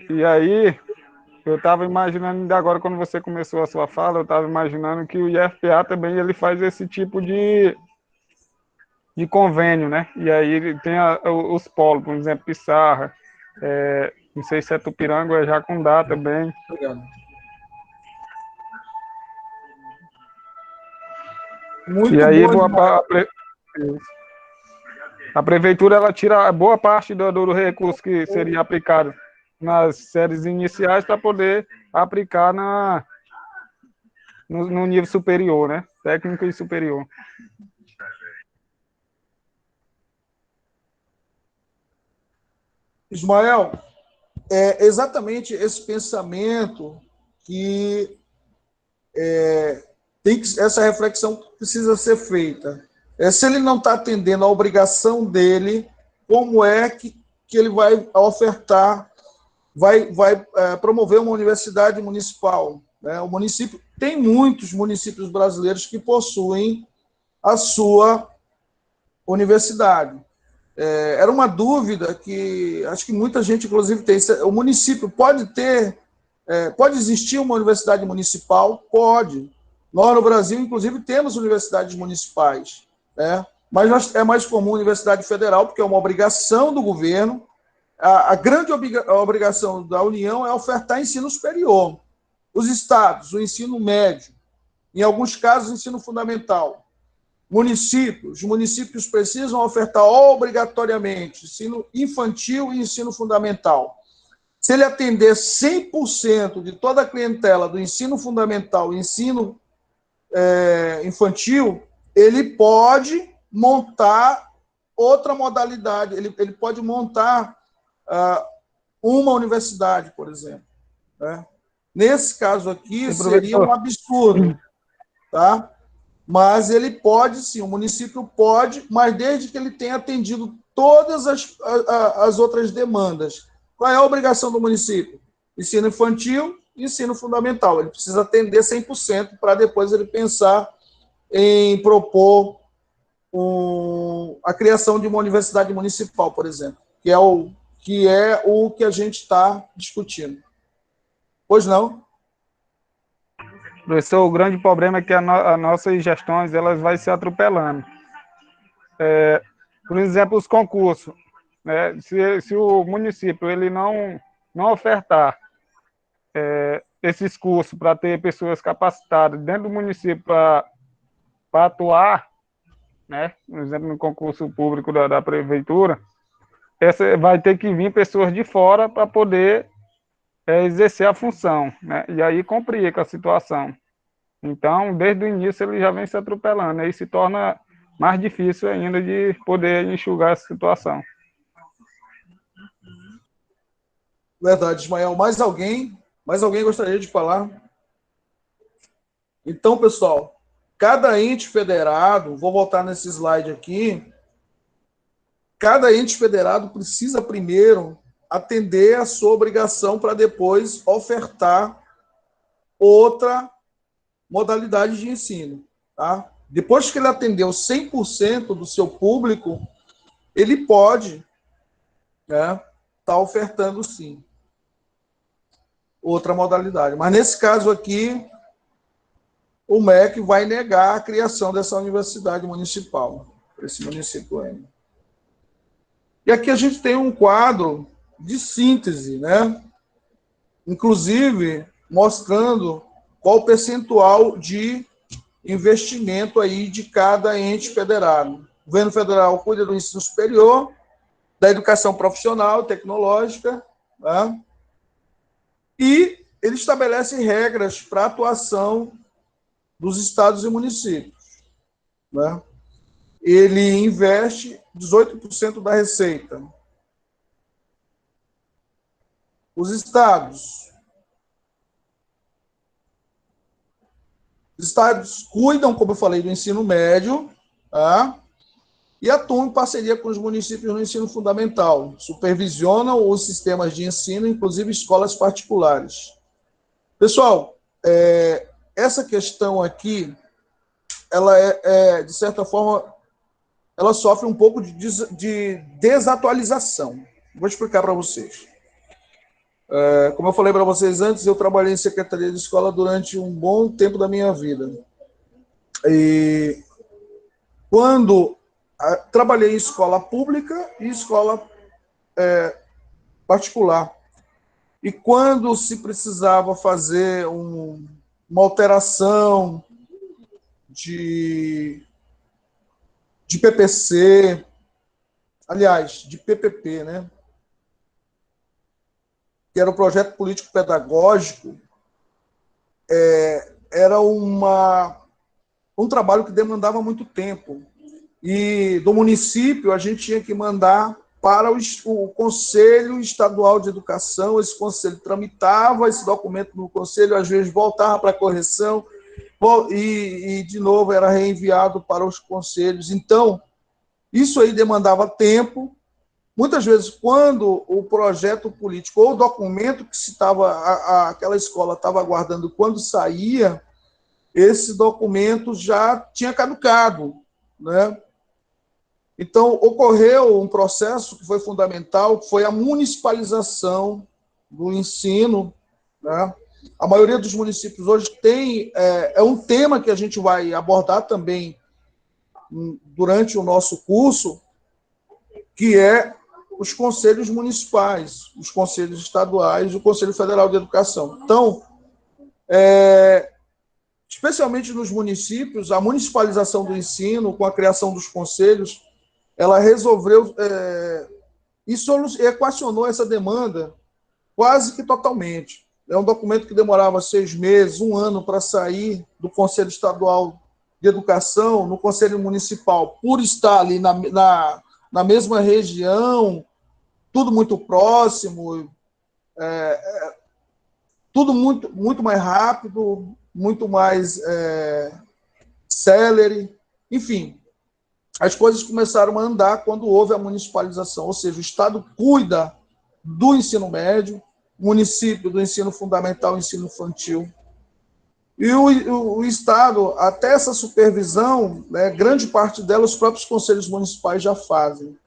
E aí, eu estava imaginando, ainda agora, quando você começou a sua fala, eu estava imaginando que o IFPA também ele faz esse tipo de convênio, né? E aí ele tem os polos, por exemplo, Pissarra, não sei se é Tupiranga ou é Jacundá também. Obrigado. Muito e aí bom, a prefeitura ela tira boa parte do recurso que seria aplicado nas séries iniciais para poder aplicar no nível superior, né? Técnico e superior. Ismael, é exatamente esse pensamento que essa reflexão precisa ser feita. Se ele não está atendendo a obrigação dele, como é que ele vai ofertar, vai promover uma universidade municipal? Né? O município tem muitos municípios brasileiros que possuem a sua universidade. Era uma dúvida que acho que muita gente, inclusive, tem. O município pode existir uma universidade municipal? Pode. Nós, no Brasil, inclusive, temos universidades municipais, né? Mas é mais comum a universidade federal, porque é uma obrigação do governo. A grande obrigação da União é ofertar ensino superior. Os estados, o ensino médio, em alguns casos, o ensino fundamental. Os municípios precisam ofertar obrigatoriamente ensino infantil e ensino fundamental. Se ele atender 100% de toda a clientela do ensino fundamental e ensino infantil, ele pode montar outra modalidade, ele pode montar uma universidade, por exemplo. Né? Nesse caso aqui, seria um absurdo, tá? Mas ele pode, sim, o município pode, mas desde que ele tenha atendido todas as outras demandas. Qual é a obrigação do município? Ensino infantil e ensino fundamental. Ele precisa atender 100% para depois ele pensar em propor a criação de uma universidade municipal, por exemplo, que é o que a gente está discutindo. Pois não? Professor, o grande problema é que as nossas gestões elas vão se atropelando. Por exemplo, os concursos. Né? Se o município ele não ofertar esses cursos para ter pessoas capacitadas dentro do município para atuar, né? Por exemplo, no concurso público da prefeitura, vai ter que vir pessoas de fora para poder exercer a função, né? E aí complica a situação. Então, desde o início, ele já vem se atropelando, aí se torna mais difícil ainda de poder enxugar essa situação. Verdade, Ismael. Mais alguém gostaria de falar? Então, pessoal, cada ente federado, vou voltar nesse slide aqui, cada ente federado precisa primeiro atender a sua obrigação para depois ofertar outra modalidade de ensino. Tá? Depois que ele atendeu 100% do seu público, ele pode tá ofertando, sim, outra modalidade. Mas, nesse caso aqui, o MEC vai negar a criação dessa universidade municipal, esse município M. E aqui a gente tem um quadro de síntese, né? Inclusive, mostrando qual o percentual de investimento aí de cada ente federado. O governo federal cuida do ensino superior, da educação profissional, tecnológica, né? E ele estabelece regras para a atuação dos estados e municípios, né? Ele investe 18% da receita. Os estados cuidam, como eu falei, do ensino médio, tá? E atuam em parceria com os municípios no ensino fundamental, supervisionam os sistemas de ensino, inclusive escolas particulares. Pessoal, essa questão aqui, ela de certa forma, ela sofre um pouco de desatualização. Vou explicar para vocês. Como eu falei para vocês antes, eu trabalhei em secretaria de escola durante um bom tempo da minha vida. E quando trabalhei em escola pública e escola particular. E quando se precisava fazer uma alteração de PPC, aliás, de PPP, né? Que era o projeto político-pedagógico, era um trabalho que demandava muito tempo. E do município, a gente tinha que mandar para o Conselho Estadual de Educação, esse conselho tramitava esse documento no conselho, às vezes voltava para a correção, e de novo era reenviado para os conselhos. Então, isso aí demandava tempo. Muitas vezes, quando o projeto político ou o documento que aquela escola estava aguardando, quando saía, esse documento já tinha caducado, né? Então, ocorreu um processo que foi fundamental, que foi a municipalização do ensino, né? A maioria dos municípios hoje tem, um tema que a gente vai abordar também durante o nosso curso, que é os conselhos municipais, os conselhos estaduais e o Conselho Federal de Educação. Então, especialmente nos municípios, a municipalização do ensino, com a criação dos conselhos, ela resolveu e equacionou essa demanda quase que totalmente. É um documento que demorava 6 meses, 1 ano para sair do Conselho Estadual de Educação, no Conselho Municipal, por estar ali na mesma região, tudo muito próximo, tudo muito mais rápido, muito mais célere, enfim. As coisas começaram a andar quando houve a municipalização, ou seja, o Estado cuida do ensino médio, o município do ensino fundamental e ensino infantil. E o Estado, até essa supervisão, né, grande parte dela, os próprios conselhos municipais já fazem.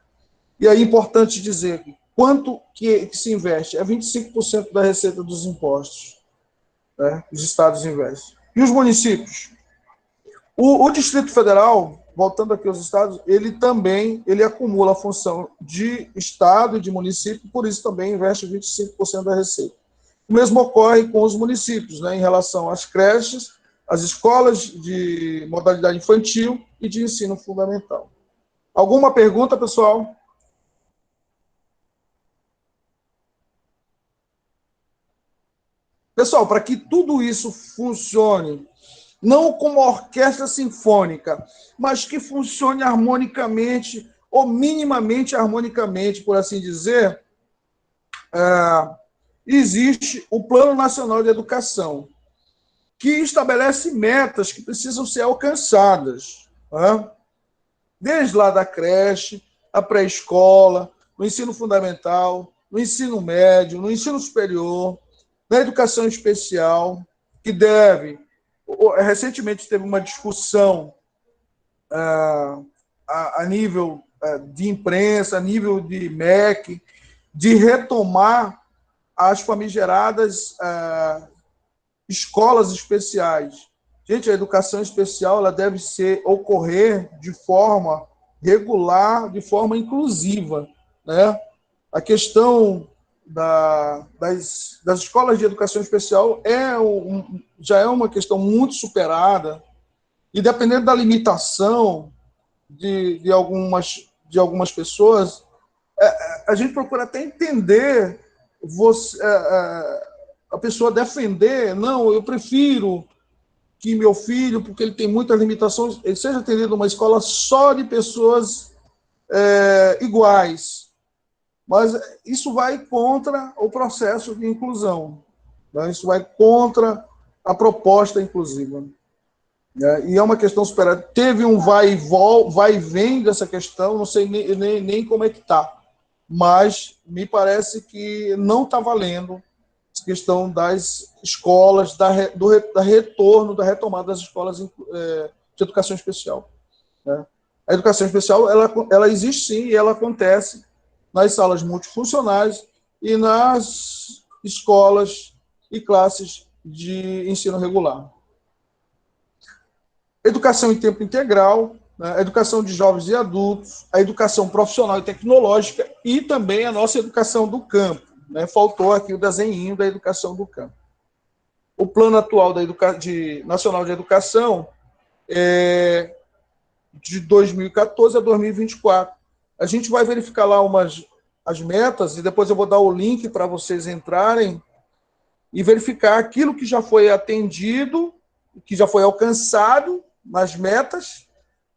E aí é importante dizer quanto que se investe. É 25% da receita dos impostos, né, os estados investem. E os municípios? O Distrito Federal, voltando aqui aos estados, ele acumula a função de estado e de município, por isso também investe 25% da receita. O mesmo ocorre com os municípios, né, em relação às creches, às escolas de modalidade infantil e de ensino fundamental. Alguma pergunta, pessoal? Pessoal, para que tudo isso funcione, não como orquestra sinfônica, mas que funcione harmonicamente, ou minimamente harmonicamente, por assim dizer, existe o Plano Nacional de Educação, que estabelece metas que precisam ser alcançadas, né? Desde lá da creche, a pré-escola, no ensino fundamental, no ensino médio, no ensino superior, na educação especial, que deve... Recentemente teve uma discussão a nível de imprensa, a nível de MEC, de retomar as famigeradas escolas especiais. Gente, a educação especial ela deve ocorrer de forma regular, de forma inclusiva, né? A questão das escolas de educação especial já é uma questão muito superada, e dependendo da limitação de algumas pessoas, a gente procura até entender a pessoa defender, não, eu prefiro que meu filho, porque ele tem muitas limitações, ele seja atendido numa escola só de pessoas iguais. Mas isso vai contra o processo de inclusão, né? Isso vai contra a proposta inclusiva. E é uma questão superada. Teve um vai e vem dessa questão, não sei nem como é que está, mas me parece que não está valendo a questão das escolas, do retorno, da retomada das escolas de educação especial, né? A educação especial ela existe sim, e ela acontece nas salas multifuncionais e nas escolas e classes de ensino regular. Educação em tempo integral, né? A educação de jovens e adultos, a educação profissional e tecnológica e também a nossa educação do campo, né? Faltou aqui o desenhinho da educação do campo. O plano atual Nacional de Educação é de 2014 a 2024. A gente vai verificar lá as metas, e depois eu vou dar o link para vocês entrarem e verificar aquilo que já foi atendido, que já foi alcançado nas metas,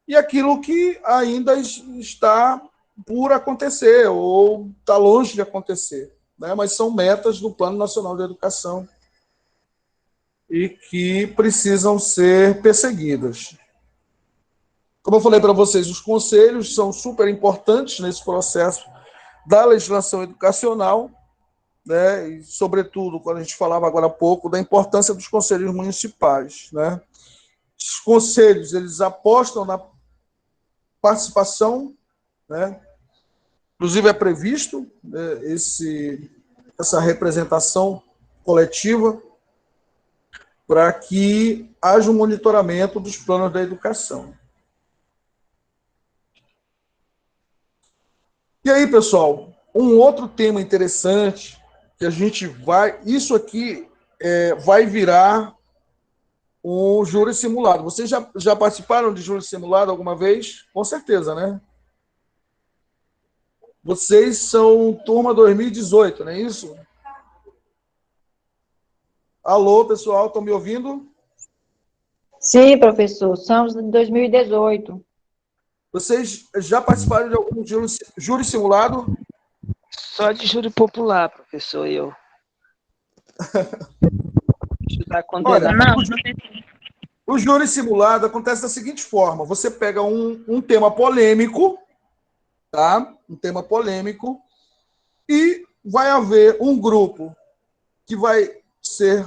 e aquilo que ainda está por acontecer, ou está longe de acontecer, né? Mas são metas do Plano Nacional de Educação e que precisam ser perseguidas. Como eu falei para vocês, os conselhos são super importantes nesse processo da legislação educacional, né? E, sobretudo, quando a gente falava agora há pouco, da importância dos conselhos municipais, né? Os conselhos, eles apostam na participação, né? Inclusive é previsto, né, essa representação coletiva para que haja um monitoramento dos planos da educação. E aí, pessoal, um outro tema interessante que a gente vai... Isso aqui vai virar um júri simulado. Vocês já participaram de júri simulado alguma vez? Com certeza, né? Vocês são turma 2018, não é isso? Alô, pessoal, estão me ouvindo? Sim, professor, somos de 2018. Vocês já participaram de algum júri simulado? Só de júri popular, professor, eu. Ajudar a condenar. O júri simulado acontece da seguinte forma: você pega um tema polêmico, tá? Um tema polêmico, e vai haver um grupo que vai ser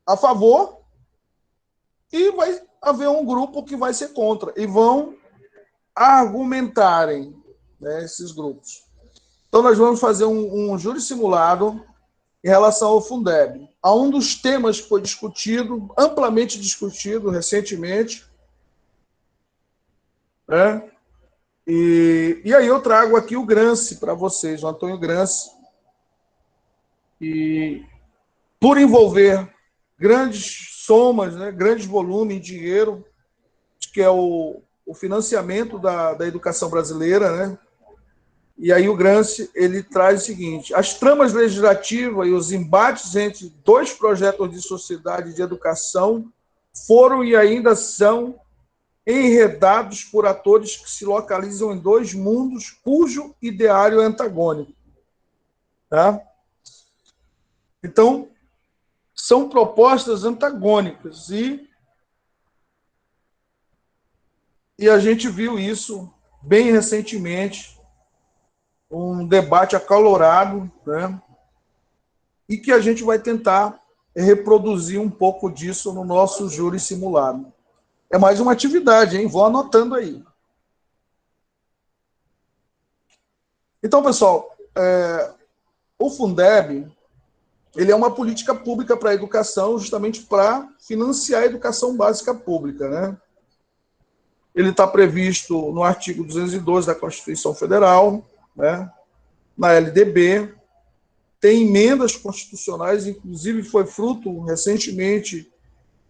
a favor e vai haver um grupo que vai ser contra, e vão argumentarem, né, esses grupos. Então, nós vamos fazer um júri simulado em relação ao Fundeb. A um dos temas que foi discutido, amplamente discutido recentemente, né? E aí eu trago aqui o Gramsci para vocês, o Antônio Gramsci. E por envolver grandes somas, né, grandes volumes de dinheiro, que é o financiamento da educação brasileira, né? E aí o Gramsci, ele traz o seguinte: as tramas legislativas e os embates entre dois projetos de sociedade de educação foram e ainda são enredados por atores que se localizam em dois mundos cujo ideário é antagônico. Tá? Então, são propostas antagônicas, e a gente viu isso bem recentemente um debate acalorado, né? E que a gente vai tentar reproduzir um pouco disso no nosso júri simulado. É mais uma atividade, hein? Vou anotando aí. Então, pessoal, o Fundeb, ele é uma política pública para a educação, justamente para financiar a educação básica pública, né? Ele está previsto no artigo 212 da Constituição Federal, né? Na LDB, tem emendas constitucionais, inclusive foi fruto recentemente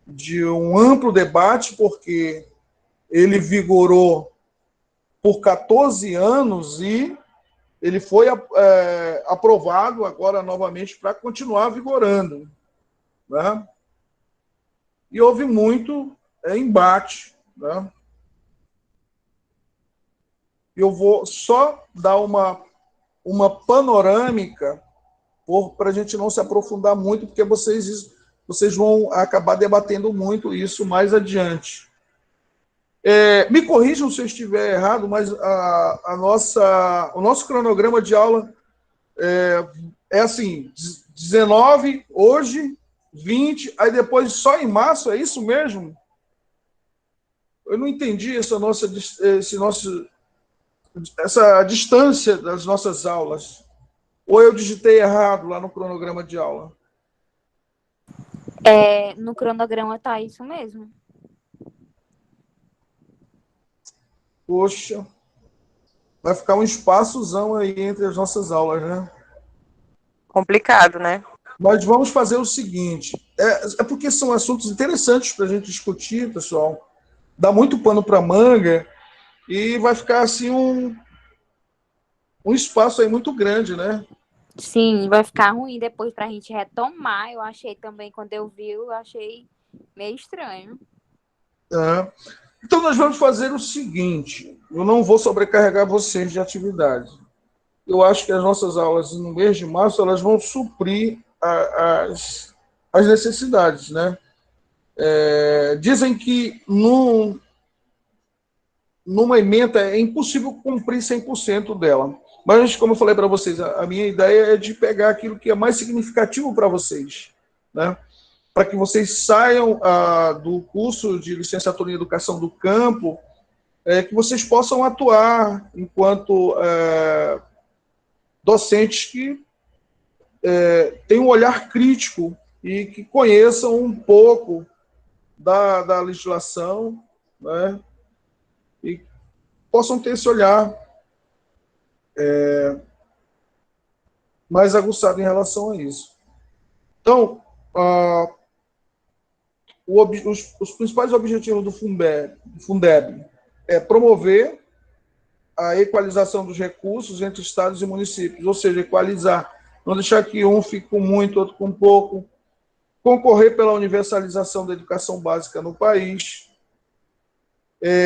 de um amplo debate, porque ele vigorou por 14 anos e ele foi aprovado agora novamente para continuar vigorando, né? E houve muito embate, né? Eu vou só dar uma panorâmica para a gente não se aprofundar muito, porque vocês vão acabar debatendo muito isso mais adiante. Me corrijam se eu estiver errado, mas o nosso cronograma de aula é assim, 19, hoje, 20, aí depois só em março, é isso mesmo? Eu não entendi essa distância das nossas aulas. Ou eu digitei errado lá no cronograma de aula? No cronograma tá isso mesmo. Poxa, vai ficar um espaçozão aí entre as nossas aulas, né? Complicado, né? Mas vamos fazer o seguinte, porque são assuntos interessantes para a gente discutir, pessoal. Dá muito pano para manga e vai ficar assim um espaço aí muito grande, né? Sim, vai ficar ruim depois pra gente retomar. Eu achei também, quando eu vi, eu achei meio estranho. Então, nós vamos fazer o seguinte, eu não vou sobrecarregar vocês de atividade. Eu acho que as nossas aulas no mês de março, elas vão suprir as necessidades, né? Dizem que numa ementa é impossível cumprir 100% dela. Mas, como eu falei para vocês, a minha ideia é de pegar aquilo que é mais significativo para vocês, né? Para que vocês saiam do curso de licenciatura em educação do campo, que vocês possam atuar enquanto docentes que têm um olhar crítico e que conheçam um pouco da legislação, né? E possam ter esse olhar mais aguçado em relação a isso. Então, os principais objetivos do Fundeb é promover a equalização dos recursos entre estados e municípios, ou seja, equalizar, não deixar que um fique com muito, outro com pouco, concorrer pela universalização da educação básica no país,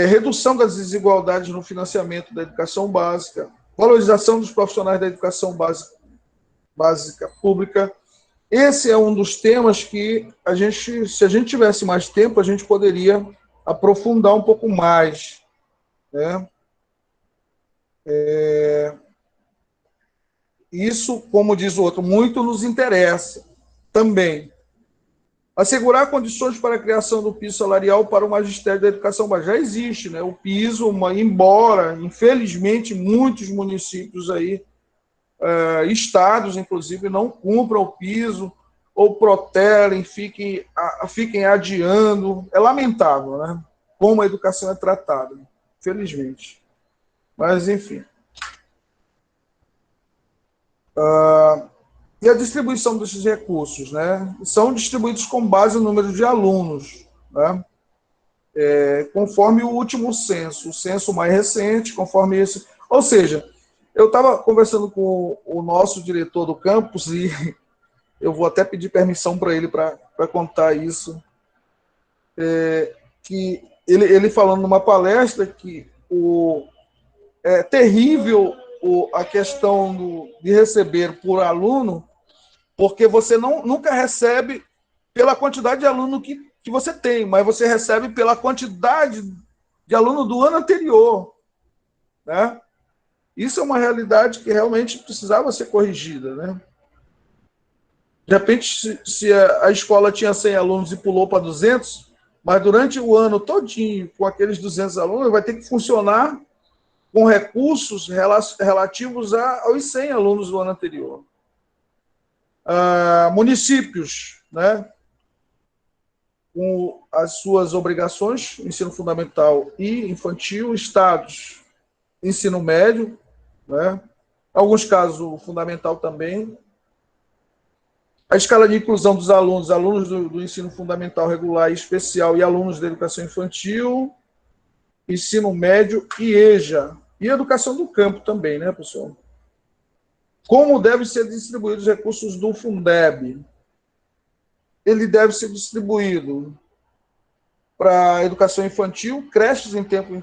redução das desigualdades no financiamento da educação básica, valorização dos profissionais da educação básica pública. Esse é um dos temas que se a gente tivesse mais tempo, a gente poderia aprofundar um pouco mais, né? Isso, como diz o outro, muito nos interessa também. Assegurar condições para a criação do piso salarial para o magistério da educação básica. Já existe, né? O piso, embora, infelizmente, muitos municípios aí, estados, inclusive, não cumpram o piso, ou protelem, fiquem adiando. É lamentável, né? Como a educação é tratada, infelizmente. Mas, enfim. E a distribuição desses recursos, né? São distribuídos com base no número de alunos, né? Conforme o último censo, o censo mais recente, conforme esse. Ou seja, eu estava conversando com o nosso diretor do campus e eu vou até pedir permissão para ele para contar isso, que ele falando numa palestra que é terrível a questão de receber por aluno, porque você nunca recebe pela quantidade de aluno que você tem, mas você recebe pela quantidade de aluno do ano anterior, né? Isso é uma realidade que realmente precisava ser corrigida, né? De repente, se a escola tinha 100 alunos e pulou para 200, mas durante o ano todinho, com aqueles 200 alunos, vai ter que funcionar com recursos relativos aos 100 alunos do ano anterior. Municípios, né, com as suas obrigações, ensino fundamental e infantil, estados, ensino médio, né, em alguns casos o fundamental também. A escala de inclusão dos alunos do ensino fundamental regular e especial e alunos da educação infantil, ensino médio e EJA, e educação do campo também, né, pessoal? Como devem ser distribuídos os recursos do Fundeb? Ele deve ser distribuído para educação infantil, creches em tempo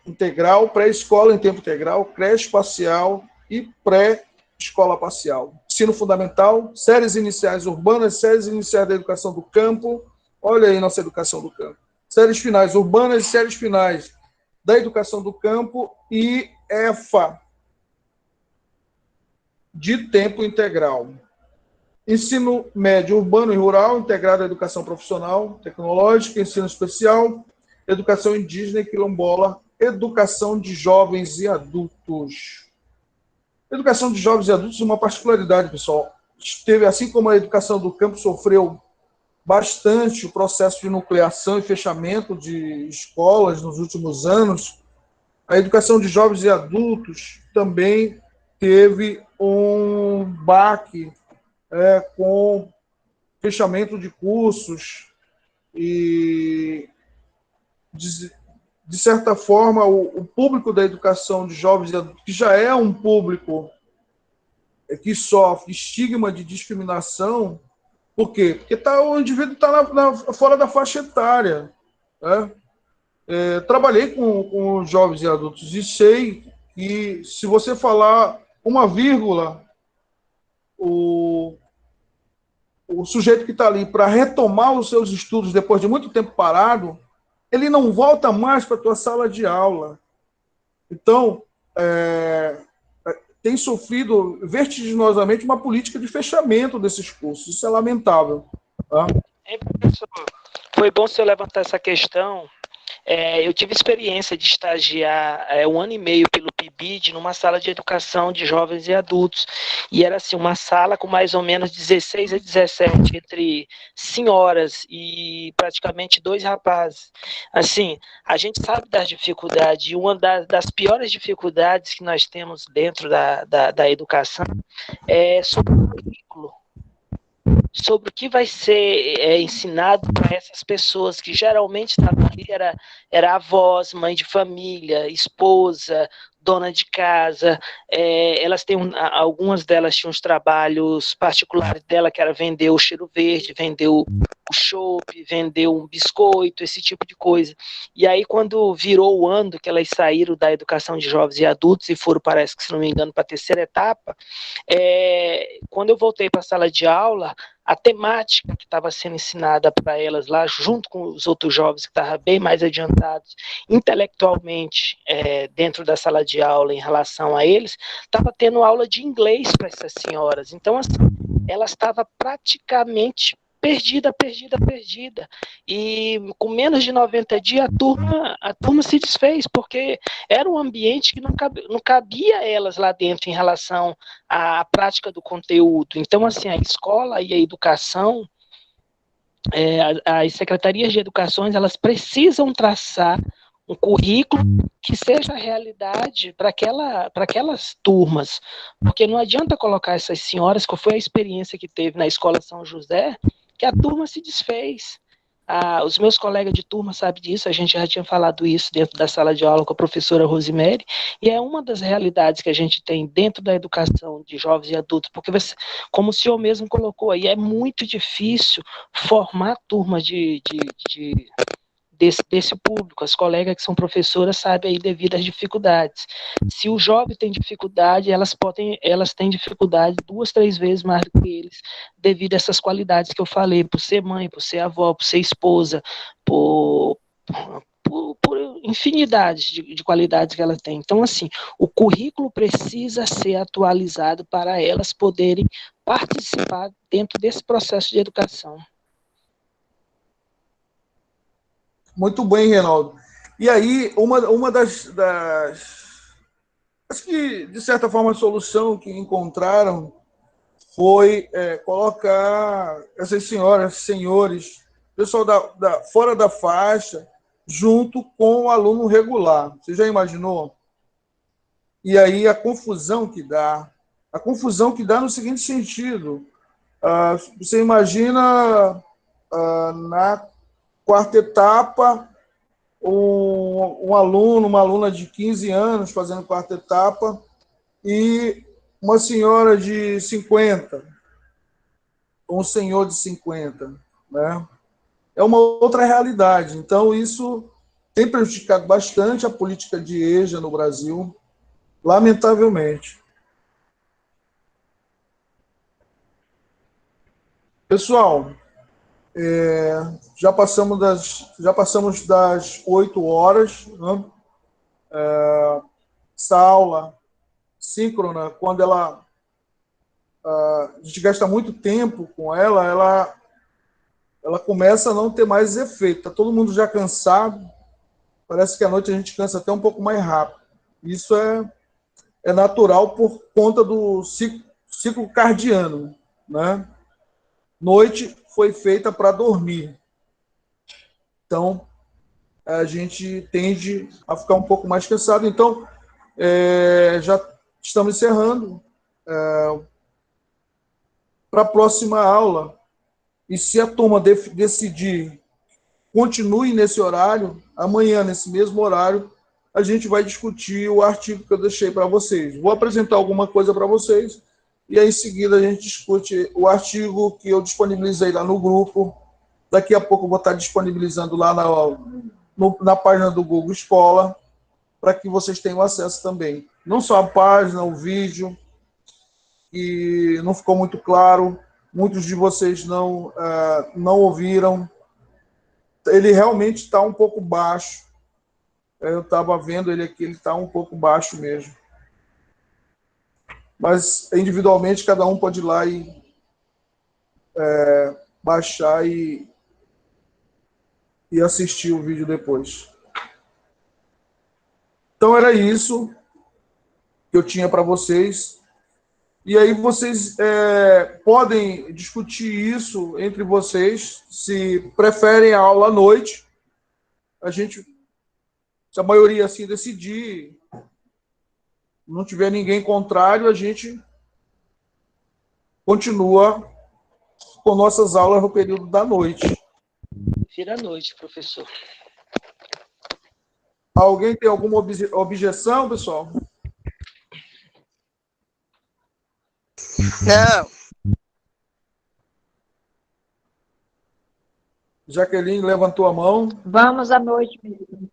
integral, pré-escola em tempo integral, creche parcial e pré-escola parcial. Ensino fundamental, séries iniciais urbanas, séries iniciais da educação do campo. Olha aí nossa educação do campo. Séries finais urbanas e séries finais da educação do campo e EFA, de tempo integral. Ensino médio urbano e rural, integrado à educação profissional, tecnológica, ensino especial, educação indígena e quilombola, educação de jovens e adultos. Educação de jovens e adultos é uma particularidade, pessoal. Teve, assim como a educação do campo sofreu bastante o processo de nucleação e fechamento de escolas nos últimos anos, a educação de jovens e adultos também teve um baque com fechamento de cursos e, de certa forma, o público da educação de jovens e adultos, que já é um público que sofre estigma de discriminação. Por quê? Porque o indivíduo está fora da faixa etária. Né? Trabalhei com jovens e adultos e sei que, se você falar uma vírgula, o sujeito que está ali para retomar os seus estudos depois de muito tempo parado, ele não volta mais para a tua sala de aula. Então, tem sofrido vertiginosamente uma política de fechamento desses cursos. Isso é lamentável. Tá? Professor, foi bom você levantar essa questão. Eu tive experiência de estagiar 1 ano e meio pelo PIBID numa sala de educação de jovens e adultos. E era assim, uma sala com mais ou menos 16 a 17, entre senhoras e praticamente 2 rapazes. Assim, a gente sabe das dificuldades, e uma das piores dificuldades que nós temos dentro da educação é sobre o currículo, sobre o que vai ser ensinado para essas pessoas que geralmente estavam ali, era avós, mãe de família, esposa, dona de casa. Elas têm algumas delas tinham os trabalhos particulares dela, que era vender o cheiro verde, vender o chopp, vender um biscoito, esse tipo de coisa. E aí, quando virou o ano que elas saíram da educação de jovens e adultos e foram, parece que, se não me engano, para a terceira etapa, quando eu voltei para a sala de aula, a temática que estava sendo ensinada para elas lá, junto com os outros jovens que estavam bem mais adiantados intelectualmente dentro da sala de aula em relação a eles, estava tendo aula de inglês para essas senhoras. Então, assim, ela estava praticamente perdida. E com menos de 90 dias a turma se desfez, porque era um ambiente que não cabia a elas lá dentro em relação à prática do conteúdo. Então, assim, a escola e a educação, as secretarias de educações, elas precisam traçar um currículo que seja realidade para aquelas turmas, porque não adianta colocar essas senhoras, que foi a experiência que teve na Escola São José, que a turma se desfez. Os meus colegas de turma sabem disso, a gente já tinha falado isso dentro da sala de aula com a professora Rosemary, e é uma das realidades que a gente tem dentro da educação de jovens e adultos, porque, como o senhor mesmo colocou aí, é muito difícil formar turma desse público. As colegas que são professoras sabem aí devido às dificuldades. Se o jovem tem dificuldade, elas têm dificuldade 2, 3 vezes mais do que eles, devido a essas qualidades que eu falei, por ser mãe, por ser avó, por ser esposa, infinidade de qualidades que ela tem. Então, assim, o currículo precisa ser atualizado para elas poderem participar dentro desse processo de educação. Muito bem, Reinaldo. E aí, uma das acho que, de certa forma, a solução que encontraram foi colocar essas senhoras, senhores, pessoal fora da faixa, junto com o aluno regular. Você já imaginou? E aí a confusão que dá. A confusão que dá no seguinte sentido. Você imagina na quarta etapa um aluno, uma aluna de 15 anos fazendo quarta etapa e uma senhora de 50, um senhor de 50, né? É uma outra realidade. Então, isso tem prejudicado bastante a política de EJA no Brasil, lamentavelmente. Pessoal, já passamos das 8 horas, né? Essa aula síncrona, quando a gente gasta muito tempo com ela começa a não ter mais efeito. Está todo mundo já cansado. Parece que à noite a gente cansa até um pouco mais rápido. Isso é natural por conta do ciclo cardiano, né? Noite foi feita para dormir. Então, a gente tende a ficar um pouco mais cansado. Então, já estamos encerrando. Para a próxima aula, e se a turma decidir continue nesse horário, amanhã, nesse mesmo horário, a gente vai discutir o artigo que eu deixei para vocês. Vou apresentar alguma coisa para vocês, e aí, em seguida, a gente discute o artigo que eu disponibilizei lá no grupo. Daqui a pouco eu vou estar disponibilizando lá na página do Google Escola, para que vocês tenham acesso também. Não só a página, o vídeo, que não ficou muito claro, muitos de vocês não ouviram. Ele realmente está um pouco baixo. Eu estava vendo ele aqui, ele está um pouco baixo mesmo. Mas, individualmente, cada um pode ir lá e baixar e assistir o vídeo depois. Então, era isso que eu tinha para vocês. E aí vocês podem discutir isso entre vocês, se preferem a aula à noite. Se a maioria assim decidir, não tiver ninguém contrário, a gente continua com nossas aulas no período da noite. Vira a noite, professor. Alguém tem alguma objeção, pessoal? Não. Jaqueline levantou a mão. Vamos à noite, mesmo.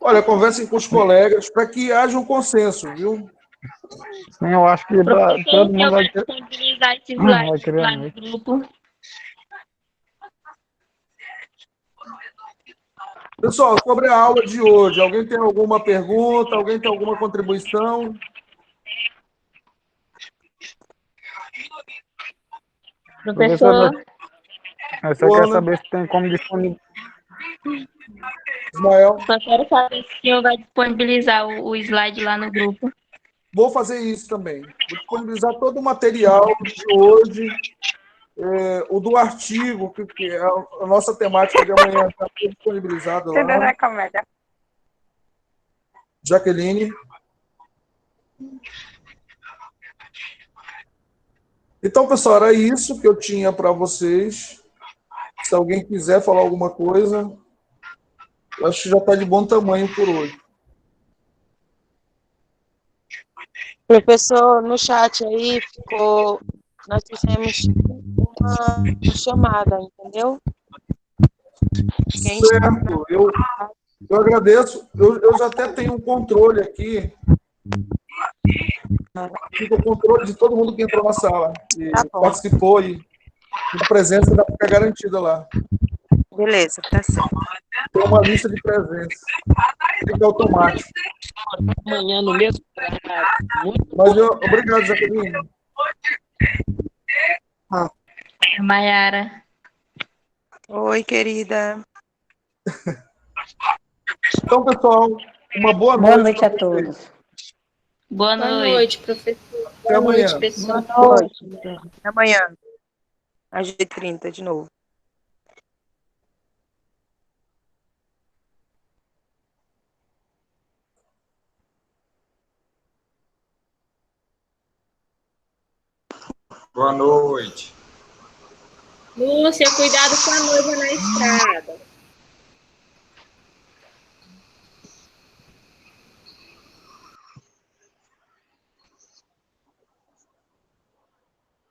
Olha, conversem com os colegas para que haja um consenso, viu? Sim, eu acho que todo mundo vai ter... disponibilizar esses slides lá no grupo. Pessoal, sobre a aula de hoje, alguém tem alguma pergunta? Alguém tem alguma contribuição? Professor? Eu só quero saber se tem como disponibilizar. Ismael? Só quero saber se o senhor vai disponibilizar o slide lá no grupo. Vou fazer isso também. Vou disponibilizar todo o material de hoje, o do artigo, que é a nossa temática de amanhã, está disponibilizado lá. Tudo na comédia. Jaqueline. Então, pessoal, era isso que eu tinha para vocês. Se alguém quiser falar alguma coisa, eu acho que já está de bom tamanho por hoje. Professor, no chat aí ficou... Nós fizemos uma chamada, entendeu? Certo, eu agradeço. Eu já até tenho um controle aqui. Fica o controle de todo mundo que entrou na sala e participou, e a presença vai ficar garantida lá. Beleza, tá certo. Tem uma lista de presença. Fica automático. Amanhã no mesmo horário. Muito Mas obrigado, Jaqueline. Maiara. Oi, querida. Então, pessoal, uma boa noite. Boa noite a todos. Boa Boa noite. noite, professor. Até Boa amanhã. noite, pessoal. Boa noite. Até amanhã, às 8h30 de novo. Boa noite. Lúcia, cuidado com a noiva na estrada.